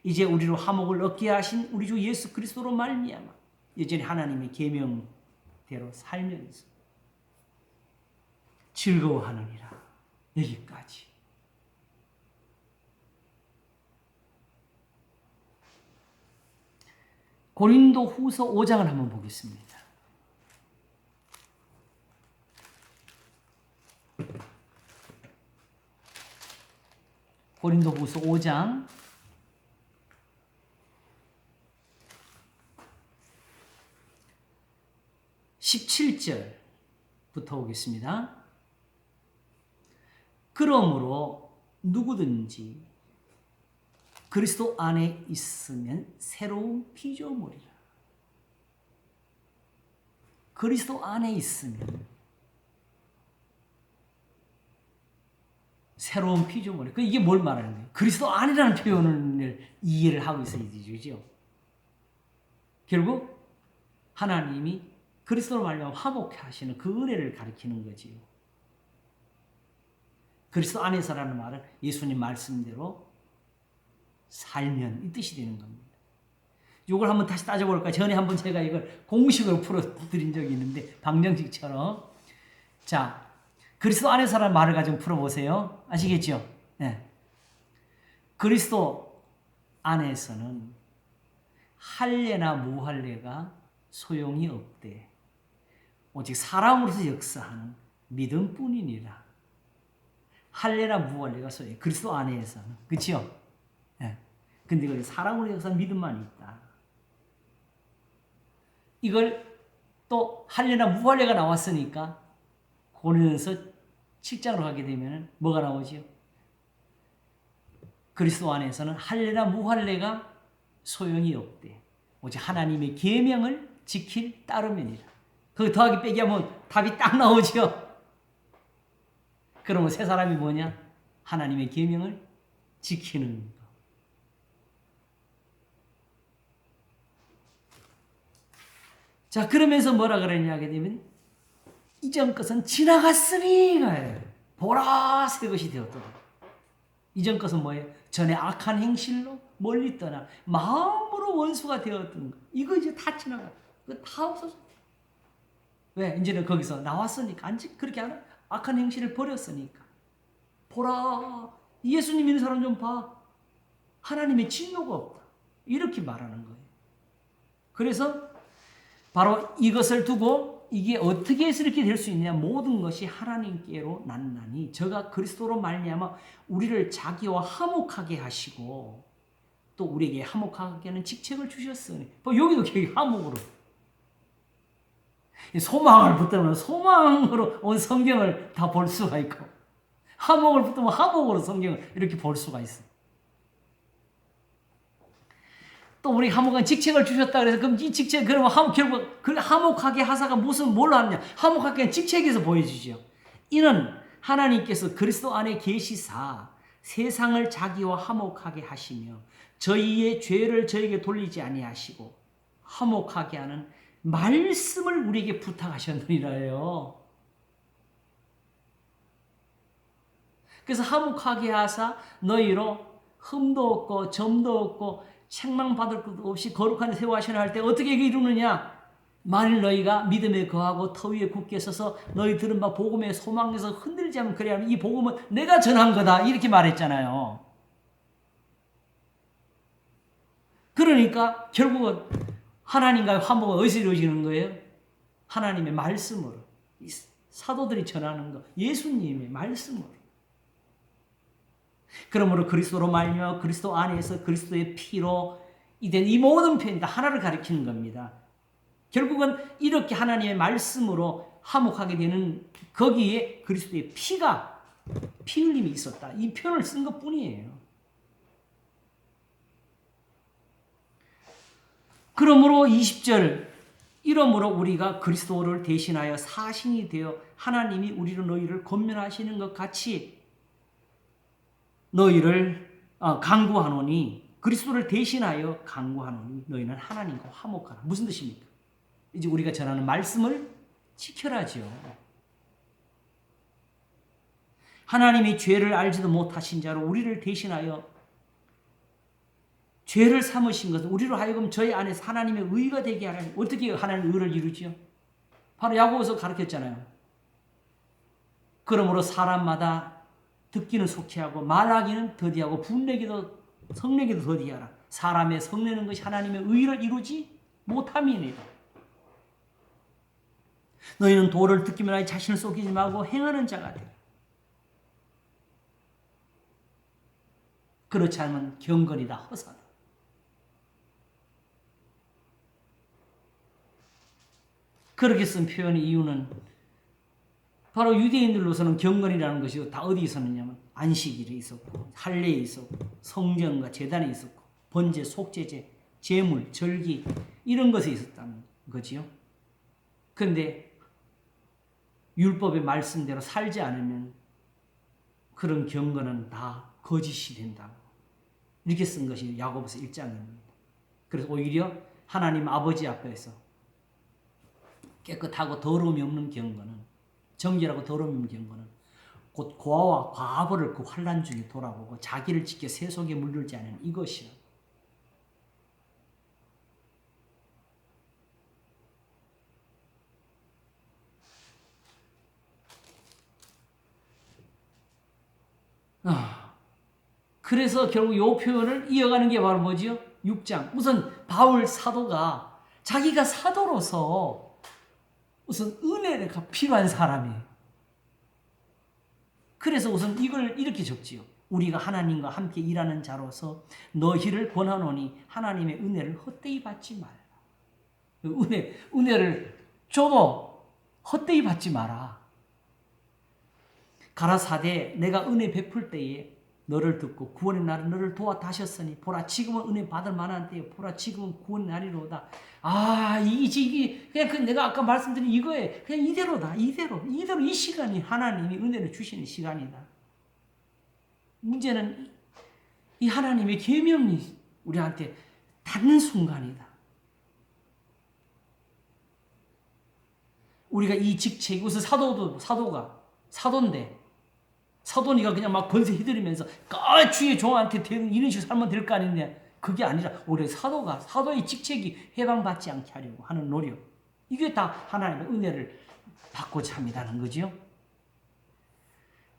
이제 우리로 화목을 얻게 하신 우리 주 예수 그리스도로 말미암아 여전히 하나님의 계명대로 살면서 즐거워하느니라. 여기까지. 고린도 후서 5장을 한번 보겠습니다. 고린도 후서 5장 17절부터 오겠습니다. 그러므로 누구든지 그리스도 안에 있으면 새로운 피조물이라. 그리스도 안에 있으면 새로운 피조물이. 이게 뭘 말하는 거예요? 그리스도 안이라는 표현을 이해를 하고 있어야 되죠. 결국 하나님이 그리스도로 말미암아 화목케 하시는 그 은혜를 가리키는 거지요. 그리스도 안에서라는 말은 예수님 말씀대로 살면 이 뜻이 되는 겁니다. 이걸 한번 다시 따져볼까? 전에 한번 제가 이걸 공식으로 풀어드린 적이 있는데 방정식처럼. 자, 그리스도 안에서라는 말을 가지고 풀어보세요. 아시겠죠? 네. 그리스도 안에서는 할례나 무할례가 소용이 없대. 오직 사랑으로서 역사하는 믿음뿐이니라. 할례나 무할례가 소용이 그리스도 안에서는. 그렇죠? 네. 근데 그 사랑으로 역사하는 믿음만 있다. 이걸 또 할례나 무할례가 나왔으니까 고린도서 7장으로 가게 되면 뭐가 나오죠? 그리스도 안에서는 할례나 무할례가 소용이 없대. 오직 하나님의 계명을 지킬 따르면이라. 거기 더하기 빼기 하면 답이 딱 나오죠. 그러면 세 사람이 뭐냐? 하나님의 계명을 지키는 거. 자, 그러면서 뭐라 그러냐 하게 되면 이전 것은 지나갔으니가 보라 새 것이 되었더라. 이전 것은 뭐예요? 전에 악한 행실로 멀리 떠나 마음으로 원수가 되었던 거. 이거 이제 다 지나가. 그거 다 없어져. 왜? 이제는 거기서 나왔으니까. 안지 그렇게 하나? 악한 행실을 버렸으니까. 보라, 예수님 믿는 사람 좀 봐. 하나님의 진노가 없다. 이렇게 말하는 거예요. 그래서 바로 이것을 두고 이게 어떻게 해서 이렇게 될 수 있느냐? 모든 것이 하나님께로 났나니 저가 그리스도로 말미암아 우리를 자기와 화목하게 하시고 또 우리에게 화목하게 하는 직책을 주셨으니. 여기도 화목으로. 소망을 붙들면 소망으로 온 성경을 다 볼 수가 있고 화목을 붙들면 화목으로 성경을 이렇게 볼 수가 있어. 또 우리 화목한 직책을 주셨다 그래서 그럼 이 직책 그러면 결국 그 화목하게 하사가 뭘로 하느냐? 화목하게 직책에서 보여주죠. 이는 하나님께서 그리스도 안에 계시사 세상을 자기와 화목하게 하시며 저희의 죄를 저에게 돌리지 아니하시고 화목하게 하는 말씀을 우리에게 부탁하셨느니라요. 그래서 화목하게 하사 너희로 흠도 없고 점도 없고 책망받을 것도 없이 거룩한 데 세워 하시나 할 때 어떻게 이루느냐? 만일 너희가 믿음에 거하고 터 위에 굳게 서서 너희 들은 바 복음의 소망에서 흔들지 않으면 그래야 하면 이 복음은 내가 전한 거다 이렇게 말했잖아요. 그러니까 결국은 하나님과의 화목은 어디서 이루어지는 거예요? 하나님의 말씀으로. 사도들이 전하는 거 예수님의 말씀으로. 그러므로 그리스도로 말미암아 그리스도 안에서 그리스도의 피로 이된 이 모든 표현이 다 하나를 가리키는 겁니다. 결국은 이렇게 하나님의 말씀으로 화목하게 되는 거기에 그리스도의 피 흘림이 있었다. 이 표현을 쓴 것뿐이에요. 그러므로 20절 이러므로 우리가 그리스도를 대신하여 사신이 되어 하나님이 우리로 너희를 권면하시는 것 같이 너희를 간구하노니 그리스도를 대신하여 간구하노니 너희는 하나님과 화목하라. 무슨 뜻입니까? 이제 우리가 전하는 말씀을 지켜라죠. 하나님이 죄를 알지도 못하신 자로 우리를 대신하여 죄를 삼으신 것은 우리로 하여금 저희 안에서 하나님의 의가 되게 하라니. 어떻게 하나님의 의를 이루죠? 바로 야고보서 가르쳤잖아요. 그러므로 사람마다 듣기는 속히 하고 말하기는 더디하고 분내기도 성내기도 더디하라. 사람의 성내는 것이 하나님의 의를 이루지 못함이니라. 너희는 도를 듣기만 하지 자신을 속이지 말고 행하는 자가 되라. 그렇지 않으면 경건이다 허사다. 그렇게 쓴 표현의 이유는 바로 유대인들로서는 경건이라는 것이 다 어디 있었느냐면 안식일에 있었고 할례에 있었고 성전과 제단에 있었고 번제, 속죄제, 제물, 절기 이런 것에 있었다는 거지요. 그런데 율법의 말씀대로 살지 않으면 그런 경건은 다 거짓이 된다고. 이렇게 쓴 것이 야고보서 1장입니다. 그래서 오히려 하나님 아버지 앞에서 깨끗하고 더러움이 없는 경건은, 정결하고 더러움이 없는 경건은 곧 고아와 과부를 그 환난 중에 돌아보고 자기를 지켜 세속에 물들지 않은 이것이야. 그래서 결국 이 표현을 이어가는 게 바로 뭐지요? 6장. 우선 바울 사도가 자기가 사도로서 우선 은혜가 필요한 사람이에요. 그래서 우선 이걸 이렇게 적지요. 우리가 하나님과 함께 일하는 자로서 너희를 권하노니 하나님의 은혜를 헛되이 받지 말라. 은혜를 줘도 헛되이 받지 마라. 가라사대 내가 은혜 베풀 때에 너를 듣고 구원의 날은 너를 도와 다셨으니 보라 지금은 은혜 받을 만한 때요 보라 지금은 구원의 날이로다. 이게 그냥 내가 아까 말씀드린 이거에 그냥 이대로다. 이대로 이 시간이 하나님이 은혜를 주시는 시간이다. 문제는 이 하나님의 계명이 우리한테 닿는 순간이다. 우리가 이 직책이 우선 사도인데 사도니가 그냥 막 권세 휘두르면서 주의 종한테 이런 식으로 살면 될 거 아니냐. 그게 아니라 오히려 사도의 직책이 해방받지 않게 하려고 하는 노력. 이게 다 하나님의 은혜를 받고자 합니다는 거죠.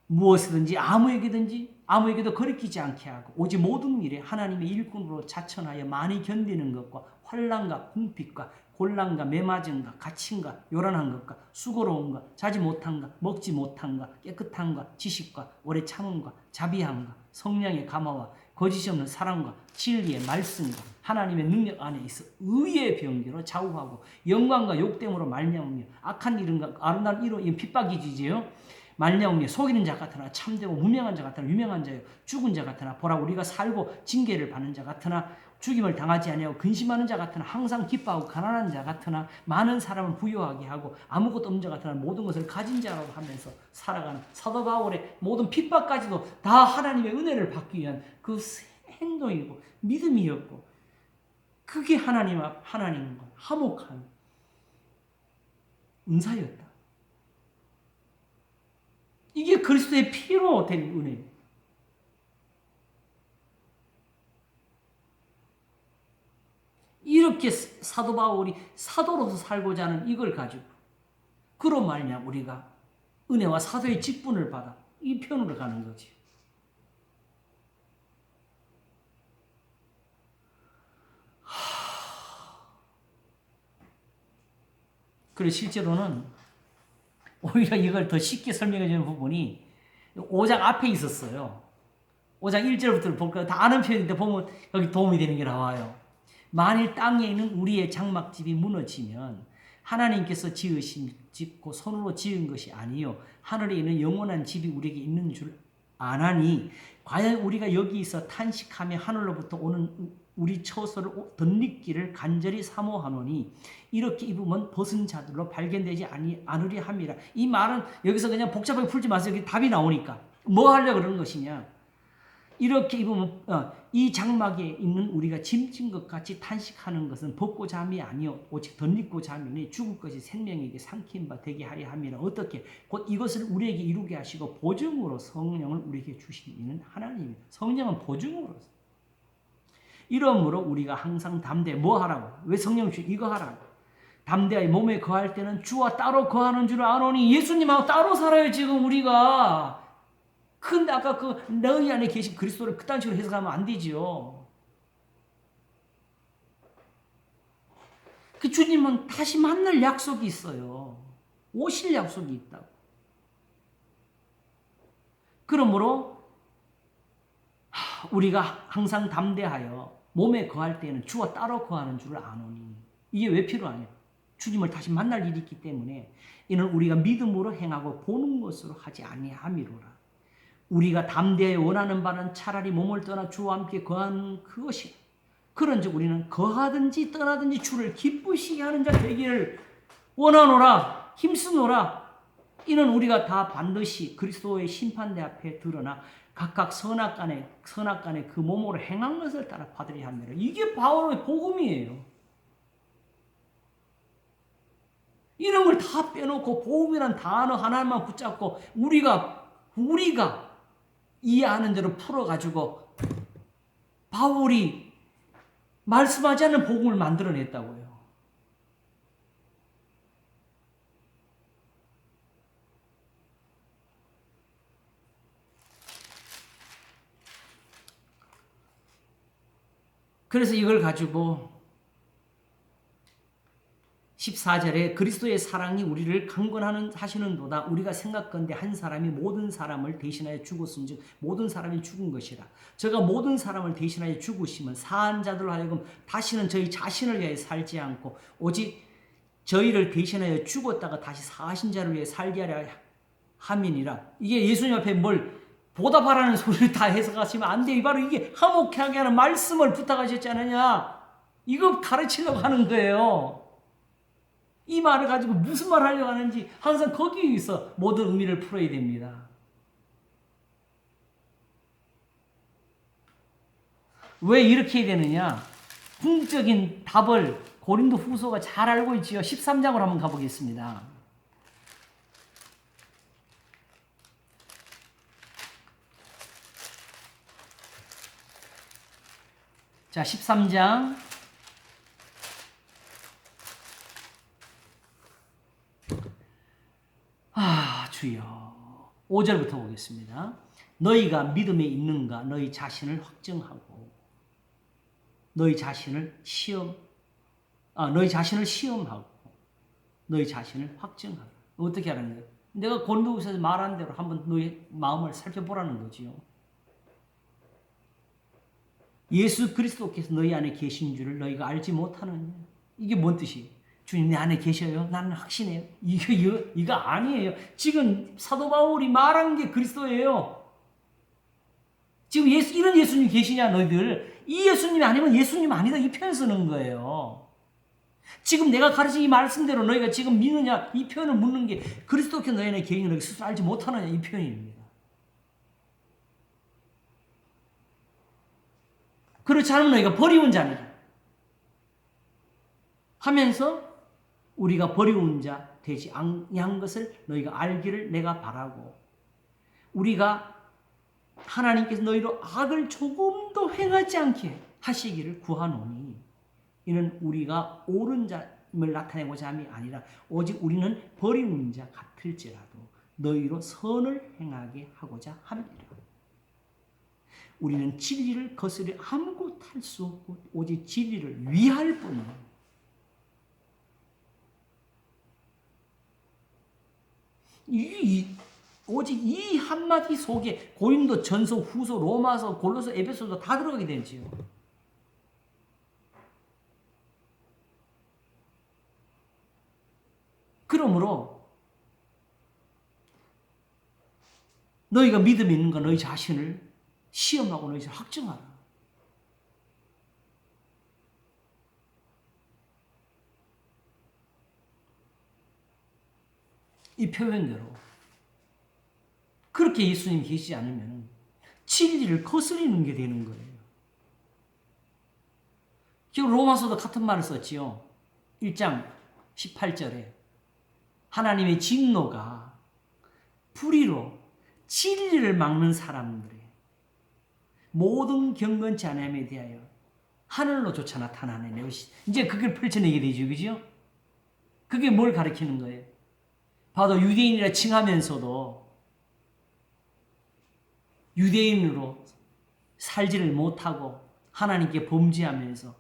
무엇이든지 아무에게도 거리끼지 않게 하고 오직 모든 일에 하나님의 일꾼으로 자천하여 많이 견디는 것과 환난과 궁핍과 곤란과 매맞음과 갇힘과 요란한 것과 수고로움과 자지 못함과 먹지 못함과 깨끗함과 지식과 오래 참음과 자비함과 성령의 감화와 거짓이 없는 사랑과 진리의 말씀과 하나님의 능력 안에 있어 의의 병기로 좌우하고 영광과 욕됨으로 말미암으며 악한 일은가 아름다운 이로 핍박이지요. 말냐오며 속이는 자 같으나 참되고 무명한 자 같으나 유명한 자요 죽은 자 같으나 보라 우리가 살고 징계를 받는 자 같으나 죽임을 당하지 아니하고 근심하는 자 같으나 항상 기뻐하고 가난한 자 같으나 많은 사람을 부유하게 하고 아무것도 없는 자 같으나 모든 것을 가진 자라고 하면서 살아가는 사도 바울의 모든 핍박까지도 다 하나님의 은혜를 받기 위한 그 행동이고 믿음이었고 그게 하나님과 화목한 은사였다. 이게 그리스도의 피로 된 은혜입니다. 이렇게 사도 바울이 사도로서 살고자 하는 이걸 가지고 그로 말미암아 우리가 은혜와 사도의 직분을 받아 이 편으로 가는 거지. 그리고 실제로는 오히려 이걸 더 쉽게 설명해 주는 부분이 5장 앞에 있었어요. 5장 1절부터 볼까요? 다 아는 표현인데 보면 여기 도움이 되는 게 나와요. 만일 땅에 있는 우리의 장막집이 무너지면 하나님께서 지으신 집, 그 손으로 지은 것이 아니요 하늘에 있는 영원한 집이 우리에게 있는 줄 아나니 과연 우리가 여기서 탄식하며 하늘로부터 오는 우리 처소를 덧입기를 간절히 사모하노니 이렇게 입으면 벗은 자들로 발견되지 않으려 함이라. 이 말은 여기서 그냥 복잡하게 풀지 마세요. 여기 답이 나오니까. 뭐 하려고 그러는 것이냐. 이렇게 입으면 이 장막에 있는 우리가 짐진 것 같이 탄식하는 것은 벗고자 함이 아니요 오직 덧입고자 함이니 죽을 것이 생명에게 삼킨 바 되게 하려 함이라. 어떻게? 곧 이것을 우리에게 이루게 하시고 보증으로 성령을 우리에게 주신 이는 하나님입니다. 성령은 보증으로서. 이러므로 우리가 항상 담대해 뭐 하라고? 왜 성령 주 이거 하라고? 담대하여 몸에 거할 때는 주와 따로 거하는 줄 아노니 예수님하고 따로 살아요 지금 우리가. 근데 아까 그 너희 안에 계신 그리스도를 그딴 식으로 해석하면 안 되지요. 그 주님은 다시 만날 약속이 있어요. 오실 약속이 있다고. 그러므로 우리가 항상 담대하여 몸에 거할 때는 주와 따로 거하는 줄을 아노니. 이게 왜 필요하냐? 주님을 다시 만날 일이 있기 때문에 이는 우리가 믿음으로 행하고 보는 것으로 하지 아니함이로라. 우리가 담대하여 원하는 바는 차라리 몸을 떠나 주와 함께 거하는 그것이라. 그런즉 우리는 거하든지 떠나든지 주를 기쁘시게 하는 자 되기를 원하노라. 힘쓰노라. 이는 우리가 다 반드시 그리스도의 심판대 앞에 드러나 각각 선악간에 그 몸으로 행한 것을 따라 받으려 합니다. 이게 바울의 복음이에요. 이런 걸 다 빼놓고 복음이란 단어 하나만 붙잡고 우리가 이해하는 대로 풀어가지고 바울이 말씀하지 않는 복음을 만들어냈다고요. 그래서 이걸 가지고 14절에 그리스도의 사랑이 우리를 강권하시는도다. 우리가 생각건대 한 사람이 모든 사람을 대신하여 죽었은즉 모든 사람이 죽은 것이라. 저가 모든 사람을 대신하여 죽으시면 사한 자들로 하여금 다시는 저희 자신을 위하여 살지 않고 오직 저희를 대신하여 죽었다가 다시 사신 자를 위해 살게 하려 함이니라. 이게 예수님 앞에 뭘 보답하라는 소리를 다 해석하시면 안 돼요. 바로 이게 화목하게 하는 말씀을 부탁하셨지 않느냐. 이거 가르치려고 하는 거예요. 이 말을 가지고 무슨 말을 하려고 하는지 항상 거기에서 모든 의미를 풀어야 됩니다. 왜 이렇게 해야 되느냐? 궁극적인 답을 고린도 후서가 잘 알고 있지요. 13장으로 한번 가보겠습니다. 자, 13장 주여 5절부터 보겠습니다. 너희가 믿음에 있는가 너희 자신을 확증하고 너희 자신을 시험하고 너희 자신을 확증하라. 어떻게 하는 거예요? 내가 고린도후서에서 말한 대로 한번 너희 마음을 살펴보라는 거지요. 예수 그리스도께서 너희 안에 계신 줄을 너희가 알지 못하느냐. 이게 뭔 뜻이에요? 주님 내 안에 계셔요? 나는 확신해요. 이거 아니에요. 지금 사도 바울이 말한 게 그리스도예요. 지금 이런 예수님 계시냐 너희들. 이 예수님이 아니면 예수님 아니다 이 표현 쓰는 거예요. 지금 내가 가르친 이 말씀대로 너희가 지금 믿느냐 이 표현을 묻는 게 그리스도께서 너희 안에 계신 걸 스스로 알지 못하느냐 이 표현입니다. 그렇지 않으면 너희가 버리운 자니라 하면서 우리가 버리운 자 되지 아니한 것을 너희가 알기를 내가 바라고 우리가 하나님께서 너희로 악을 조금도 행하지 않게 하시기를 구하노니 이는 우리가 옳은 자임을 나타내고자 함이 아니라 오직 우리는 버리운 자 같을지라도 너희로 선을 행하게 하고자 함이라. 우리는 진리를 거스려 아무것도 할 수 없고 오직 진리를 위할 뿐이에요. 오직 이 한마디 속에 고린도 전서, 후서, 로마서, 골로서, 에베소서 다 들어가게 되지요. 그러므로 너희가 믿음이 있는가 너희 자신을 시험하고 너희 자신을 확증하라. 이 표현대로 그렇게 예수님이 계시지 않으면 진리를 거스리는 게 되는 거예요. 지금 로마서도 같은 말을 썼지요. 1장 18절에 하나님의 진노가 불의로 진리를 막는 사람들의 모든 경건치 않음에 대하여 하늘로조차 나타나는 것이 이제 그걸 펼쳐내게 되죠. 그죠? 그게 뭘 가리키는 거예요? 바로 유대인이라 칭하면서도 유대인으로 살지를 못하고 하나님께 범죄하면서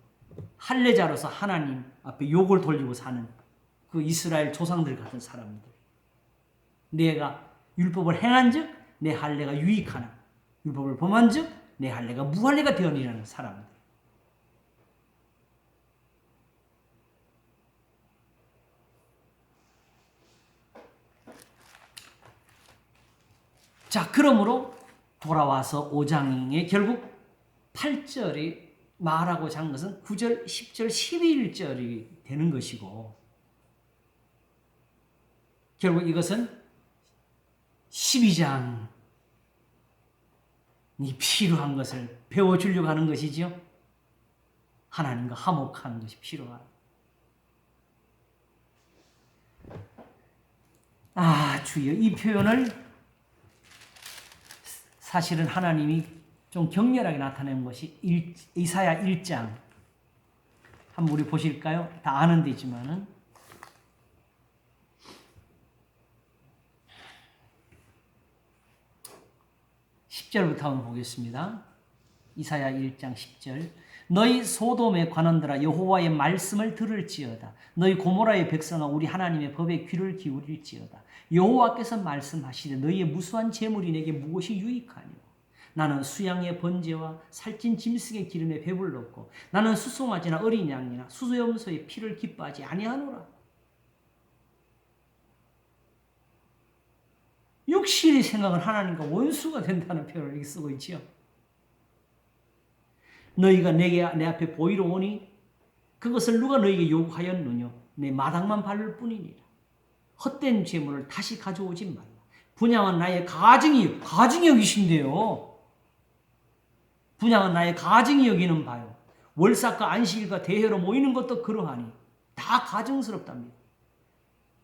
할례자로서 하나님 앞에 욕을 돌리고 사는 그 이스라엘 조상들 같은 사람들. 내가 율법을 행한즉 내 할례가 유익하나 율법을 범한즉 내 할례가 무할례가 되어니라는 사람들. 자, 그러므로 돌아와서 5장에 결국 8절이 말하고자 한 것은 9절, 10절, 11절이 되는 것이고 결국 이것은 12장이 필요한 것을 배워주려고 하는 것이지요. 하나님과 화목하는 것이 필요하다. 주여, 이 표현을 사실은 하나님이 좀 격렬하게 나타낸 것이 이사야 1장. 한번 우리 보실까요? 다 아는 데지만은 10절부터 한번 보겠습니다. 이사야 1장 10절. 너희 소돔의 관원들아 여호와의 말씀을 들을지어다. 너희 고모라의 백성아 우리 하나님의 법에 귀를 기울일지어다. 여호와께서 말씀하시되 너희의 무수한 재물이 내게 무엇이 유익하뇨? 나는 수양의 번제와 살찐 짐승의 기름에 배불렀고 나는 수송아지나 어린 양이나 수염소의 피를 기뻐하지 아니하노라. 육신의 생각은 하나님과 원수가 된다는 표현을 이렇게 쓰고 있지요. 너희가 내 앞에 보이러 오니 그것을 누가 너희에게 요구하였느뇨? 내 마당만 밟을 뿐이니라. 헛된 죄물을 다시 가져오지 말라. 분양은 나의 가증이 여기신데요. 분양은 나의 가증이 여기는 바요. 월삭과 안식일과 대회로 모이는 것도 그러하니 다 가증스럽답니다.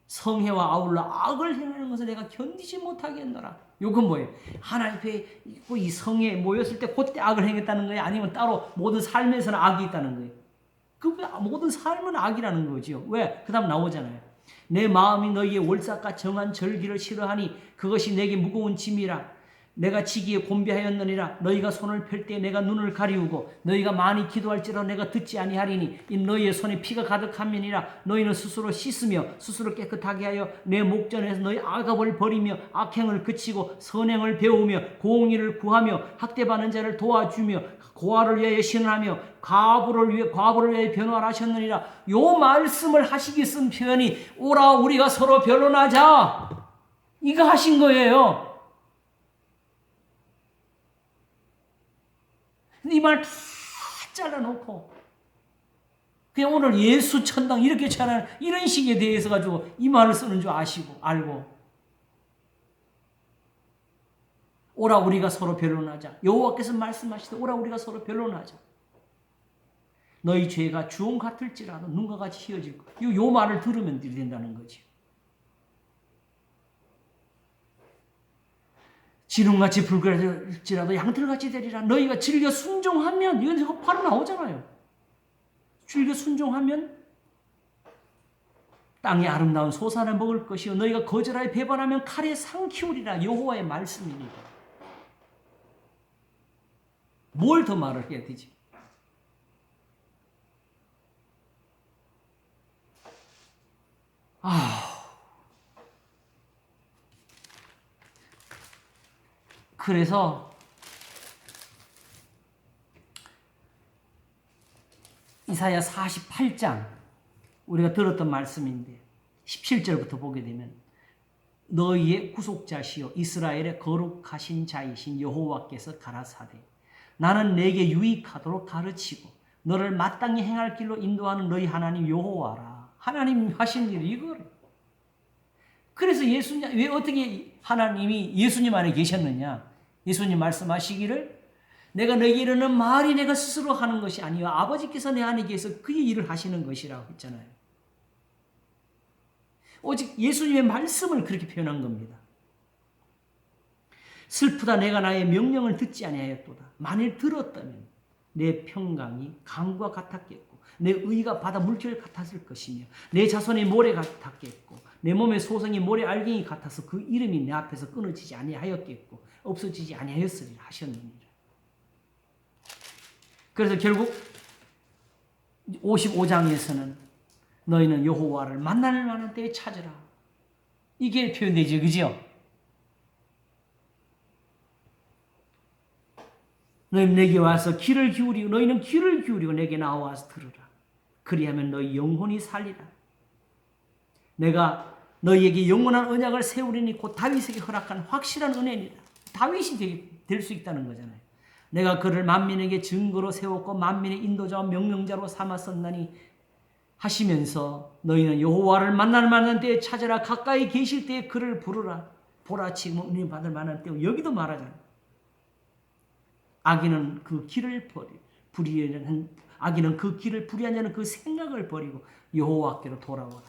성회와 아울러 악을 행하는 것을 내가 견디지 못하겠노라. 이건 뭐예요? 하나님 앞에 이 성회에 모였을 때 그때 악을 행했다는 거예요? 아니면 따로 모든 삶에서는 악이 있다는 거예요? 그 모든 삶은 악이라는 거죠. 왜? 그 다음 나오잖아요. 내 마음이 너희의 월삭과 정한 절기를 싫어하니 그것이 내게 무거운 짐이라. 내가 지기에 곤비하였느니라. 너희가 손을 펼 때 내가 눈을 가리우고 너희가 많이 기도할지라도 내가 듣지 아니하리니 이 너희의 손에 피가 가득함이니라. 너희는 스스로 씻으며 스스로 깨끗하게 하여 내 목전에서 너희 악업을 버리며 악행을 그치고 선행을 배우며 공의를 구하며 학대받는 자를 도와주며 고아를 위하여 신원하며 과부를 위하여 변호하라 하셨느니라. 요 말씀을 하시기 쓴 표현이 오라 우리가 서로 변론하자 이거 하신 거예요. 이 말 다 잘라놓고 그냥 오늘 예수 천당 이렇게 잘하는 이런 식에 대해서 가지고 이 말을 쓰는 줄 알고 오라 우리가 서로 변론하자. 여호와께서 말씀하시되 오라 우리가 서로 변론하자. 너희 죄가 주홍 같을지라도 눈과 같이 희어질 것. 요 말을 들으면 된다는 거지. 지름같이 붉을지라도 양털같이 되리라. 너희가 즐겨 순종하면 이건 바로 나오잖아요. 즐겨 순종하면 땅의 아름다운 소산을 먹을 것이요 너희가 거절하여 배반하면 칼에 상 키우리라. 여호와의 말씀입니다. 뭘 더 말을 해야 되지? 그래서 이사야 48장 우리가 들었던 말씀인데 17절부터 보게 되면 너희의 구속자시요 이스라엘의 거룩하신 자이신 여호와께서 가라사대 나는 내게 유익하도록 가르치고 너를 마땅히 행할 길로 인도하는 너희 하나님 여호와라. 하나님 하신 일이 이거를. 그래서 예수님 왜 어떻게 하나님이 예수님 안에 계셨느냐? 예수님 말씀하시기를 내가 너에게 이르는 말이 내가 스스로 하는 것이 아니요 아버지께서 내 안에 계셔서 그의 일을 하시는 것이라고 했잖아요. 오직 예수님의 말씀을 그렇게 표현한 겁니다. 슬프다 내가 나의 명령을 듣지 아니하였도다. 만일 들었다면 내 평강이 강과 같았겠고 내 의가 바다 물결 같았을 것이며 내 자손이 모래 같았겠고 내 몸의 소성이 모래 알갱이 같아서 그 이름이 내 앞에서 끊어지지 아니하였겠고 없어지지 아니하였으리라 하셨느니라. 그래서 결국 55장에서는 너희는 여호와를 만날 만한 때에 찾으라. 이게 표현되죠. 그죠? 너희는 내게 와서 귀를 기울이고 너희는 귀를 기울이고 내게 나와서 들으라. 그리하면 너희 영혼이 살리라. 내가 너희에게 영원한 언약을 세우리니 곧 다윗에게 허락한 확실한 은혜니라. 다윗이 될 수 있다는 거잖아요. 내가 그를 만민에게 증거로 세웠고 만민의 인도자와 명령자로 삼았었나니 하시면서 너희는 여호와를 만날 만한 때에 찾아라. 가까이 계실 때에 그를 부르라. 보라치고 은혜 받을 만한 때고 여기도 말하잖아요. 악인은 그 길을 악인은 그 길을 불의한 자는 그 생각을 버리고 여호와께로 돌아오라.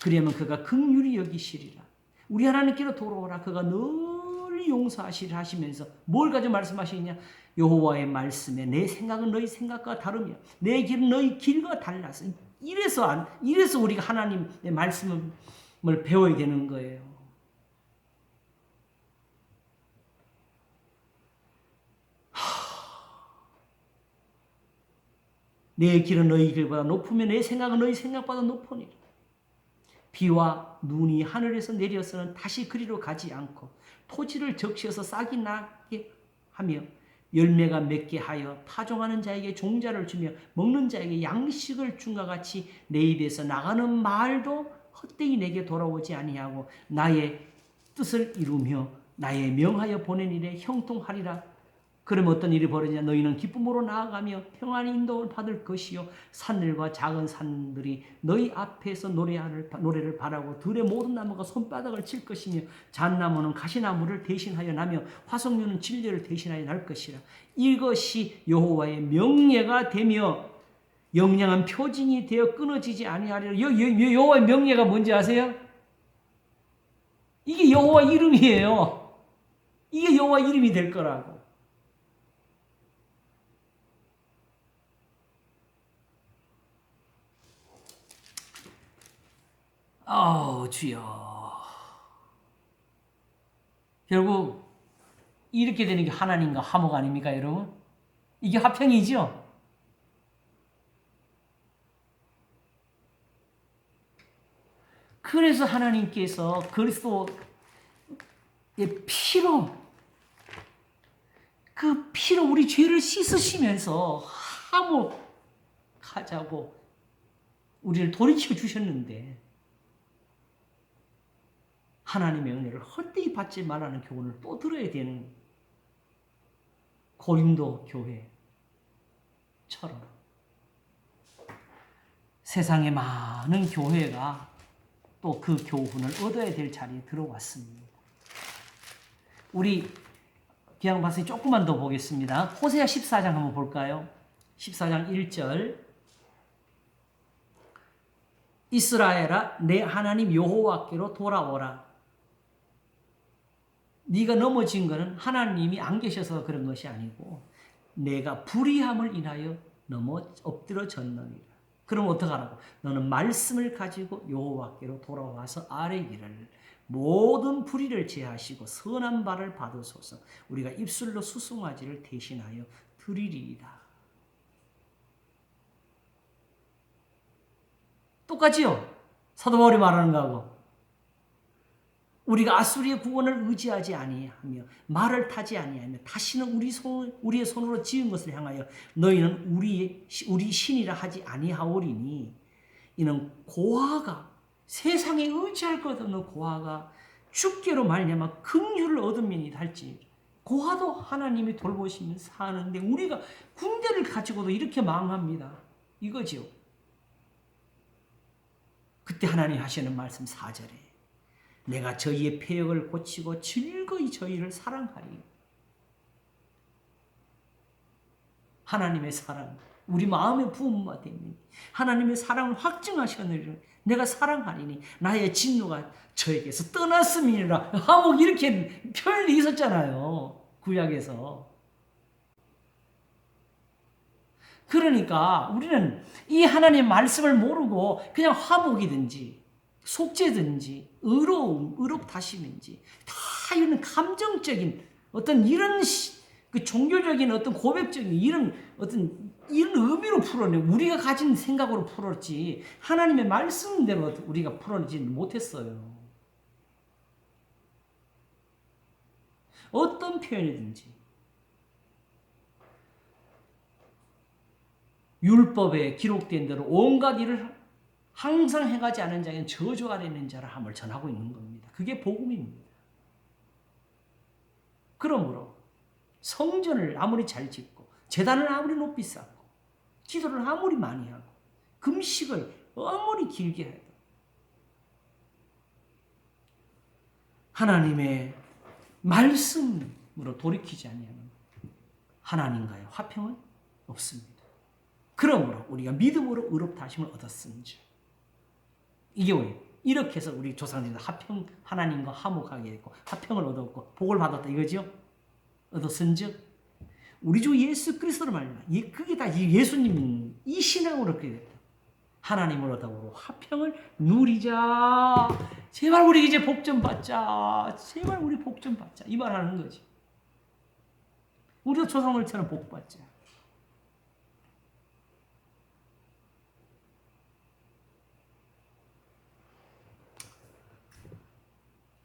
그러면 그가 긍휼히 여기시리라. 우리 하나님께로 돌아오라. 그가 늘 용서하시리라 하시면서 뭘 가지고 말씀하시느냐? 여호와의 말씀에 내 생각은 너희 생각과 다르며 내 길은 너희 길과 달라서 이래서 우리가 하나님의 말씀을 배워야 되는 거예요. 내 길은 너희 길보다 높으며 내 생각은 너희 생각보다 높으니라. 비와 눈이 하늘에서 내려서는 다시 그리로 가지 않고 토지를 적셔서 싹이 나게 하며 열매가 맺게 하여 파종하는 자에게 종자를 주며 먹는 자에게 양식을 준과 같이 내 입에서 나가는 말도 헛되이 내게 돌아오지 아니하고 나의 뜻을 이루며 나의 명하여 보낸 일에 형통하리라. 그러면 어떤 일이 벌어지냐? 너희는 기쁨으로 나아가며 평안히 인도를 받을 것이요 산들과 작은 산들이 너희 앞에서 노래를 바라고 들의 모든 나무가 손바닥을 칠 것이며 잣나무는 가시나무를 대신하여 나며 화석류는 진리를 대신하여 날 것이라. 이것이 여호와의 명예가 되며 영영한 표징이 되어 끊어지지 아니하리라. 여호와의 명예가 뭔지 아세요? 이게 여호와 이름이에요. 이게 여호와 이름이 될 거라고. 주여. 결국 이렇게 되는 게 하나님과 화목 아닙니까, 여러분? 이게 화평이죠? 그래서 하나님께서 그리스도의 피로 그 피로 우리 죄를 씻으시면서 화목하자고 우리를 돌이켜 주셨는데 하나님의 은혜를 헛되이 받지 말라는 교훈을 또 들어야 되는 고린도 교회처럼 세상의 많은 교회가 또 그 교훈을 얻어야 될 자리에 들어왔습니다. 우리 그냥 봐서 조금만 더 보겠습니다. 호세아 14장 한번 볼까요? 14장 1절 이스라엘아 내 하나님 여호와께로 돌아오라. 네가 넘어진 것은 하나님이 안 계셔서 그런 것이 아니고 내가 불의함을 인하여 엎드러졌느니라. 그럼 어떡하라고? 너는 말씀을 가지고 여호와께로 돌아와서 아뢰기를 모든 불의를 제하시고 선한 바를 받으소서. 우리가 입술로 수송아지를 대신하여 드리리이다. 똑같지요? 사도 바울이 말하는 거하고. 우리가 아수리의 구원을 의지하지 아니하며 말을 타지 아니하며 다시는 우리의 손으로 지은 것을 향하여 너희는 우리 신이라 하지 아니하오리니 이는 고아가 세상에 의지할 것 없는 고아가 주께로 말미암아 긍휼을 얻으면이다 할지 고아도 하나님이 돌보시면 사는데 우리가 군대를 가지고도 이렇게 망합니다. 이거죠. 그때 하나님 하시는 말씀 4절에 내가 저희의 패역을 고치고 즐거이 저희를 사랑하리. 하나님의 사랑, 우리 마음의 부음만 되니 하나님의 사랑을 확증하셨느니라. 내가 사랑하리니 나의 진노가 저에게서 떠났음이니라. 화목 이렇게 표현이 있었잖아요. 구약에서. 그러니까 우리는 이 하나님의 말씀을 모르고 그냥 화목이든지 속죄든지 의롭다심인지 다 이런 감정적인 어떤 이런 그 종교적인 어떤 고백적인 이런 의미로 풀어내 우리가 가진 생각으로 풀었지 하나님의 말씀대로 우리가 풀어내지 못했어요. 어떤 표현이든지 율법에 기록된 대로 온갖 일을 항상 행하지 않은 자에게는 저주 아래 있는 자라 함을 전하고 있는 겁니다. 그게 복음입니다. 그러므로 성전을 아무리 잘 짓고 제단을 아무리 높이 쌓고 기도를 아무리 많이 하고 금식을 아무리 길게 해도 하나님의 말씀으로 돌이키지 아니하면 하나님과의 화평은 없습니다. 그러므로 우리가 믿음으로 의롭다 하심을 얻었은지. 이게 왜? 이렇게 해서 우리 조상들이 하나님과 화목하게 됐고 화평을 얻었고 복을 받았다 이거죠. 얻었은즉 우리 주 예수 그리스도로 말미암아 그게 다 예수님 이 신앙으로 그렇게 됐다. 하나님으로 더불어 화평을 누리자. 제발 우리 이제 복 좀 받자. 제발 우리 복 좀 받자. 이 말 하는 거지. 우리도 조상들처럼 복 받자.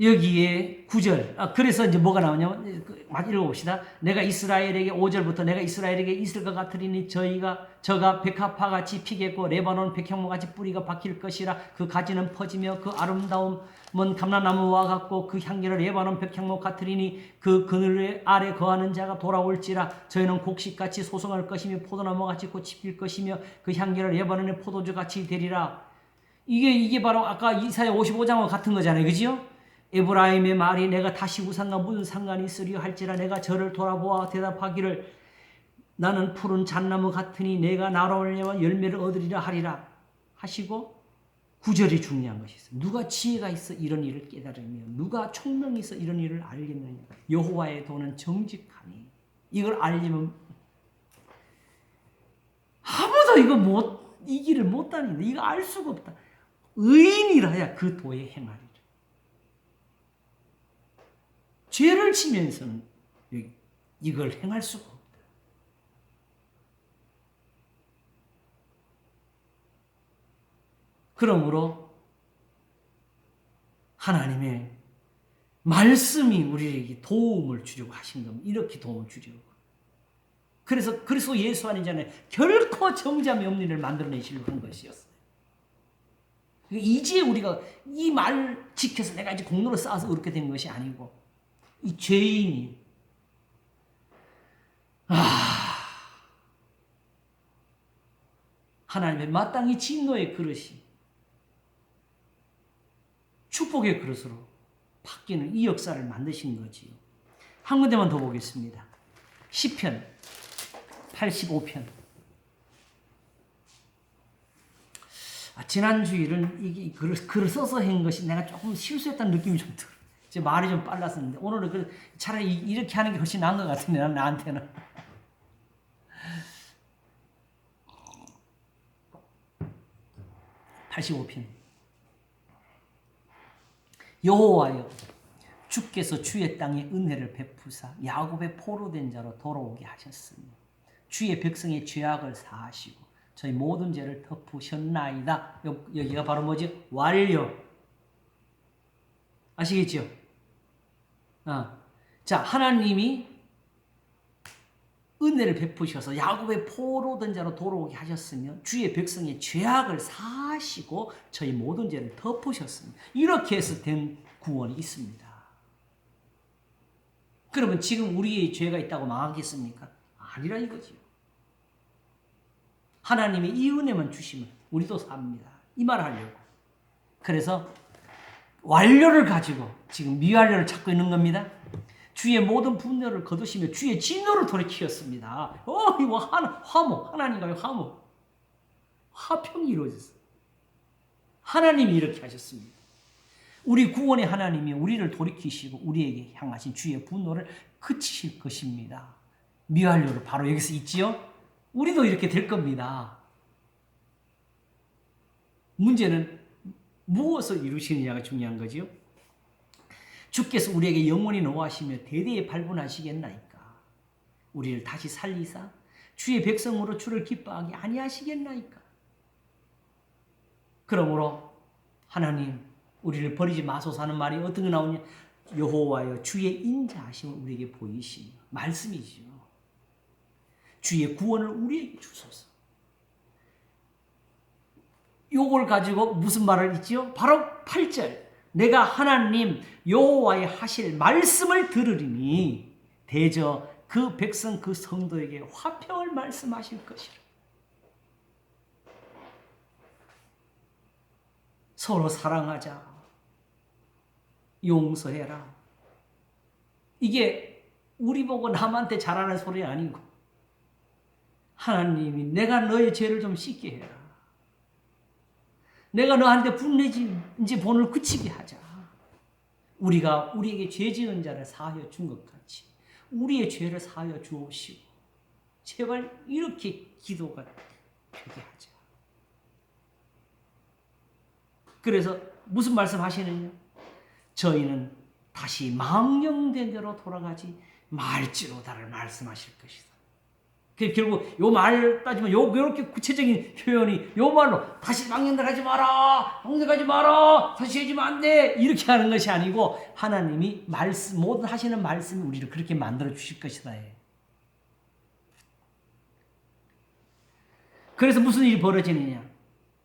여기에 9절. 그래서 이제 뭐가 나오냐면, 읽어봅시다. 내가 이스라엘에게 5절부터 내가 이스라엘에게 있을 것 같으리니 저가 백합화 같이 피겠고 레바논 백향목 같이 뿌리가 박힐 것이라. 그 가지는 퍼지며 그 아름다움은 감람나무와 같고 그 향기를 레바논 백향목 같으리니 그 그늘 아래 거하는 자가 돌아올지라. 저희는 곡식같이 소송할 것이며 포도나무같이 꽃이 필 것이며 그 향기를 레바논의 포도주같이 되리라. 이게 바로 아까 이사야 55장과 같은 거잖아요. 그죠? 에브라임의 말이 내가 다시 우상과 무슨 상관이 있으리요 할지라. 내가 저를 돌아보아 대답하기를 나는 푸른 잣나무 같으니 내가 날아올려와 열매를 얻으리라 하리라 하시고 9절이 중요한 것이 있어요. 누가 지혜가 있어 이런 일을 깨달으며 누가 총명이 있어 이런 일을 알겠느냐. 여호와의 도는 정직하니. 이걸 알리면 아무도 이 길을 못 다니는데 이거 알 수가 없다. 의인이라야 그 도에 행하리. 죄를 지면서는 이걸 행할 수가 없다. 그러므로 하나님의 말씀이 우리에게 도움을 주려고 하신 겁니다. 이렇게 도움을 주려고. 그래서 예수 아니잖아요. 결코 정죄함이 없는 일을 만들어내시려고 한 것이었어요. 이제 우리가 이 말 지켜서 내가 이제 공로를 쌓아서 그렇게 된 것이 아니고 이 죄인이 하나님의 마땅히 진노의 그릇이 축복의 그릇으로 바뀌는 이 역사를 만드신 거지요. 한 군데만 더 보겠습니다. 시편 85편. 지난 주일은 이게 글을 써서 한 것이 내가 조금 실수했다는 느낌이 좀 들어요. 제 말이 좀 빨랐었는데 오늘은 차라리 이렇게 하는 게 훨씬 나은 것 같은데 나한테는. (85편) 여호와여 주께서 주의 땅에 은혜를 베푸사 야곱의 포로된 자로 돌아오게 하셨으니 주의 백성의 죄악을 사하시고 저희 모든 죄를 덮으셨나이다. 여기가 바로 뭐지? 완료. 아시겠죠? 자, 하나님이 은혜를 베푸셔서 야곱의 포로된 자로 돌아오게 하셨으며 주의 백성의 죄악을 사하시고 저희 모든 죄를 덮으셨습니다. 이렇게 해서 된 구원이 있습니다. 그러면 지금 우리의 죄가 있다고 망하겠습니까? 아니라 이거지요. 하나님이 이 은혜만 주시면 우리도 삽니다. 이 말을 하려고. 그래서 완료를 가지고 지금 미완료를 찾고 있는 겁니다. 주의 모든 분노를 거두시며 주의 진노를 돌이키었습니다. 이거 화목, 하나님과의 화목, 화평이 이루어졌어요. 하나님이 이렇게 하셨습니다. 우리 구원의 하나님이 우리를 돌이키시고 우리에게 향하신 주의 분노를 그치실 것입니다. 미완료를 바로 여기서 있지요. 우리도 이렇게 될 겁니다. 문제는 무엇을 이루시느냐가 중요한 거지요. 주께서 우리에게 영원히 노하시며 대대에 발분하시겠나이까. 우리를 다시 살리사 주의 백성으로 주를 기뻐하게 아니하시겠나이까. 그러므로 하나님 우리를 버리지 마소서 하는 말이 어떤 게 나오냐. 여호와여 주의 인자하심을 우리에게 보이시며 말씀이지요. 주의 구원을 우리에게 주소서. 요걸 가지고 무슨 말을 있지요? 바로 8절. 내가 하나님 여호와의 하실 말씀을 들으리니 대저 그 백성 그 성도에게 화평을 말씀하실 것이라. 서로 사랑하자. 용서해라. 이게 우리 보고 남한테 잘하는 소리 아니고 하나님이 내가 너의 죄를 좀 씻게 해라. 내가 너한테 분내지 이제 본을 그치게 하자. 우리가 우리에게 죄 지은 자를 사하여 준 것 같이 우리의 죄를 사하여 주옵시고 제발 이렇게 기도가 되게 하자. 그래서 무슨 말씀하시느냐? 저희는 다시 망령된 대로 돌아가지 말지로다를 말씀하실 것이다. 결국 요 말 따지면 요렇게 구체적인 표현이 요 말로 다시 망령대 가지 마라, 망령 가지 마라, 다시 해지면 안 돼 이렇게 하는 것이 아니고 하나님이 말씀 모든 하시는 말씀이 우리를 그렇게 만들어 주실 것이다. 그래서 무슨 일이 벌어지느냐?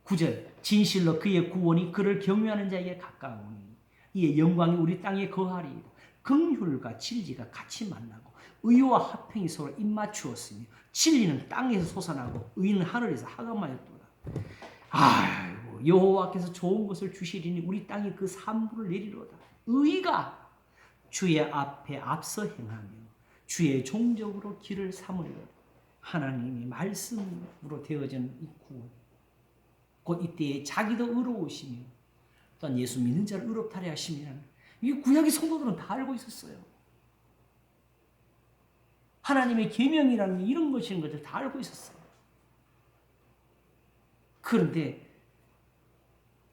9절 진실로 그의 구원이 그를 경외하는 자에게 가까우니 이의 영광이 우리 땅에 거하리이다. 긍휼과 진리가 같이 만나고 의와 화평이 서로 입맞추었으며 진리는 땅에서 솟아나고 의는 하늘에서 하감하였도다. 아이고 여호와께서 좋은 것을 주시리니 우리 땅에 그 산물을 내리로다. 의가 주의 앞에 앞서 행하며 주의 종적으로 길을 삼으리로다. 하나님이 말씀으로 되어진 이 구원 곧 이때에 자기도 의로우시며 또한 예수 믿는 자를 의롭다리 하시면 이 구약의 성도들은 다 알고 있었어요. 하나님의 계명이라는 이런 것인 것을 다 알고 있었어요. 그런데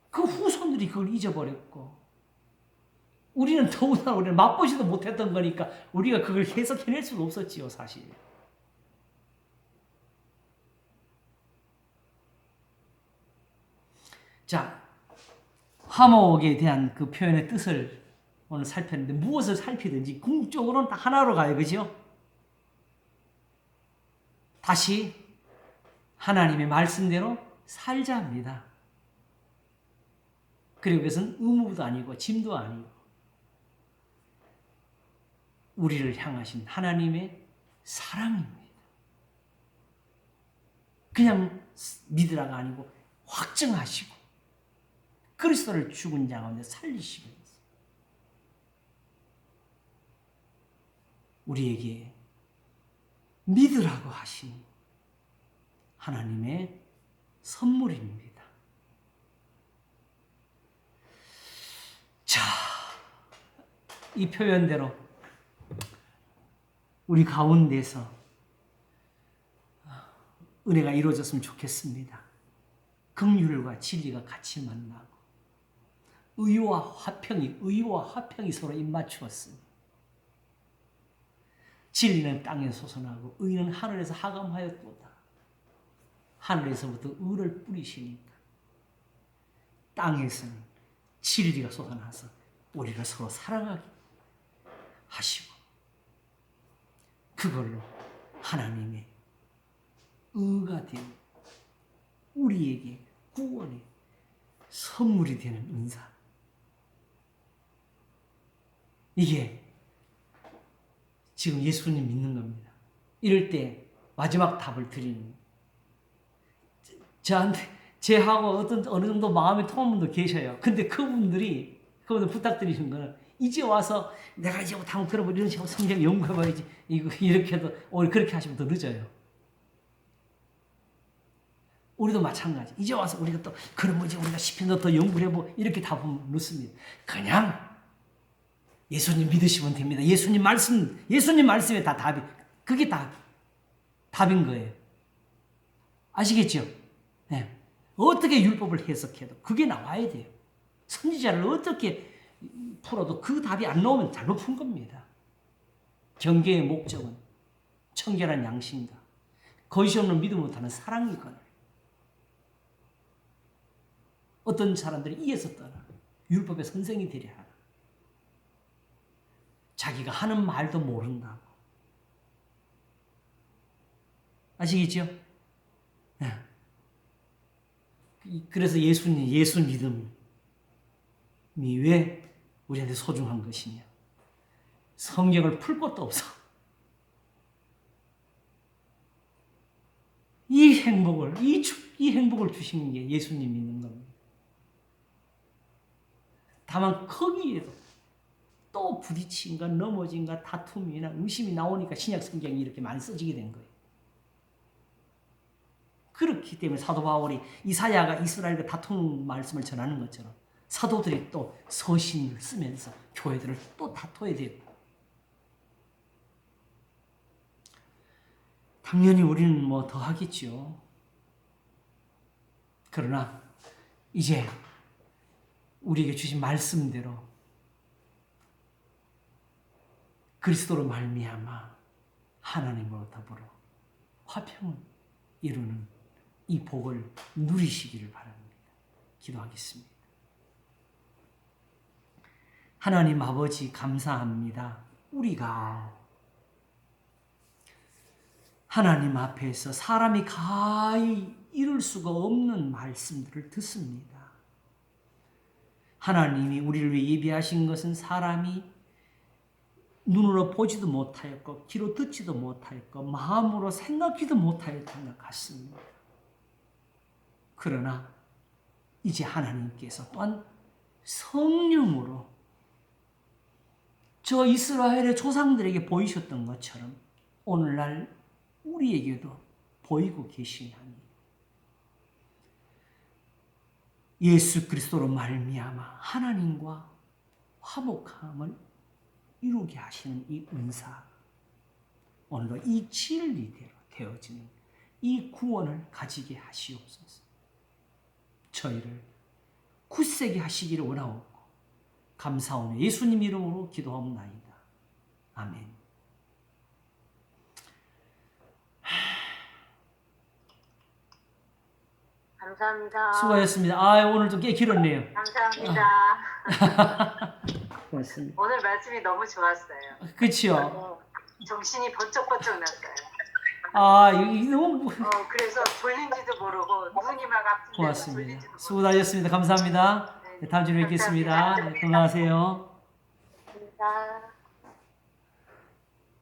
그 후손들이 그걸 잊어버렸고 우리는 더군다나 우리는 맛보지도 못했던 거니까 우리가 그걸 해석해낼 수가 없었지요, 사실. 자, 화목에 대한 그 표현의 뜻을 오늘 살폈는데 무엇을 살피든지 궁극적으로는 다 하나로 가요. 그죠? 다시 하나님의 말씀대로 살자 합니다. 그리고 그것은 의무도 아니고 짐도 아니고 우리를 향하신 하나님의 사랑입니다. 그냥 믿으라가 아니고 확증하시고 그리스도를 죽은 자 가운데 살리시고 우리에게 믿으라고 하신 하나님의 선물입니다. 자, 이 표현대로 우리 가운데서 은혜가 이루어졌으면 좋겠습니다. 긍휼과 진리가 같이 만나고 의와 화평이 서로 입맞추었으니 진리는 땅에 솟아나고 의는 하늘에서 하감하였도다. 하늘에서부터 의를 뿌리시니까 땅에서는 진리가 솟아나서 우리를 서로 사랑하게 하시고 그걸로 하나님의 의가 되어 우리에게 구원의 선물이 되는 은사. 이게 지금 예수님 믿는 겁니다. 이럴 때 마지막 답을 드리는 저한테 제하고 어느 정도 마음이 통한 분도 계셔요. 근데 그분들 부탁드리신 거는 이제 와서 내가 이제 당장 들어보 이런 식으로 성경 연구해봐야지 이렇게 해도 오히려 그렇게 하시면 더 늦어요. 우리도 마찬가지. 이제 와서 우리가 또 그럼 이제 우리가 시편도 더 연구를 해보고 이렇게 답은 늦습니다. 그냥 예수님 믿으시면 됩니다. 예수님 말씀에 다 답이, 그게 다 답인 거예요. 아시겠죠? 네. 어떻게 율법을 해석해도 그게 나와야 돼요. 선지자를 어떻게 풀어도 그 답이 안 나오면 잘못 푼 겁니다. 경계의 목적은 청결한 양심과 거짓 없는 믿음 못하는 사랑이거나 어떤 사람들이 이에서 떠나 율법의 선생이 되려 하나 자기가 하는 말도 모른다고. 아시겠죠? 네. 그래서 예수 믿음이 왜 우리한테 소중한 것이냐? 성경을 풀 것도 없어. 이 행복을 주시는 게 예수님 믿는 겁니다. 다만 거기에도 또 부딪힌가 넘어진가 다툼이나 의심이 나오니까 신약 성경이 이렇게 많이 써지게 된 거예요. 그렇기 때문에 사도 바울이 이사야가 이스라엘과 다투는 말씀을 전하는 것처럼 사도들이 또 서신을 쓰면서 교회들을 또 다퉈야 되고, 당연히 우리는 뭐 더 하겠죠. 그러나 이제 우리에게 주신 말씀대로 그리스도로 말미암아 하나님으로 더불어 화평을 이루는 이 복을 누리시기를 바랍니다. 기도하겠습니다. 하나님 아버지 감사합니다. 우리가 하나님 앞에서 사람이 가히 이룰 수가 없는 말씀들을 듣습니다. 하나님이 우리를 위해 예비하신 것은 사람이 눈으로 보지도 못하였고 귀로 듣지도 못하였고 마음으로 생각지도 못하였던 것 같습니다. 그러나 이제 하나님께서 또한 성령으로 저 이스라엘의 조상들에게 보이셨던 것처럼 오늘날 우리에게도 보이고 계시나니 예수 그리스도로 말미암아 하나님과 화목함을 이루게 하시는 이 은사, 오늘도 이 진리대로 되어지는 이 구원을 가지게 하시옵소서. 저희를 굳세게 하시기를 원하옵고 감사오며 예수님 이름으로 기도하옵나이다. 아멘. 감사합니다. 수고하셨습니다. 오늘 좀 꽤 길었네요. 감사합니다. 고맙습니다. 오늘 말씀이 너무 좋았어요. 그렇죠. 정신이 번쩍번쩍 났어요. 이게 너무 그래서 졸린지도 모르고 눈이 막 아픈데 고맙습니다. 졸린지도 모르고. 수고하셨습니다. 감사합니다. 다음 주에 뵙겠습니다. 감사합니다. 건강하세요. 감사합니다.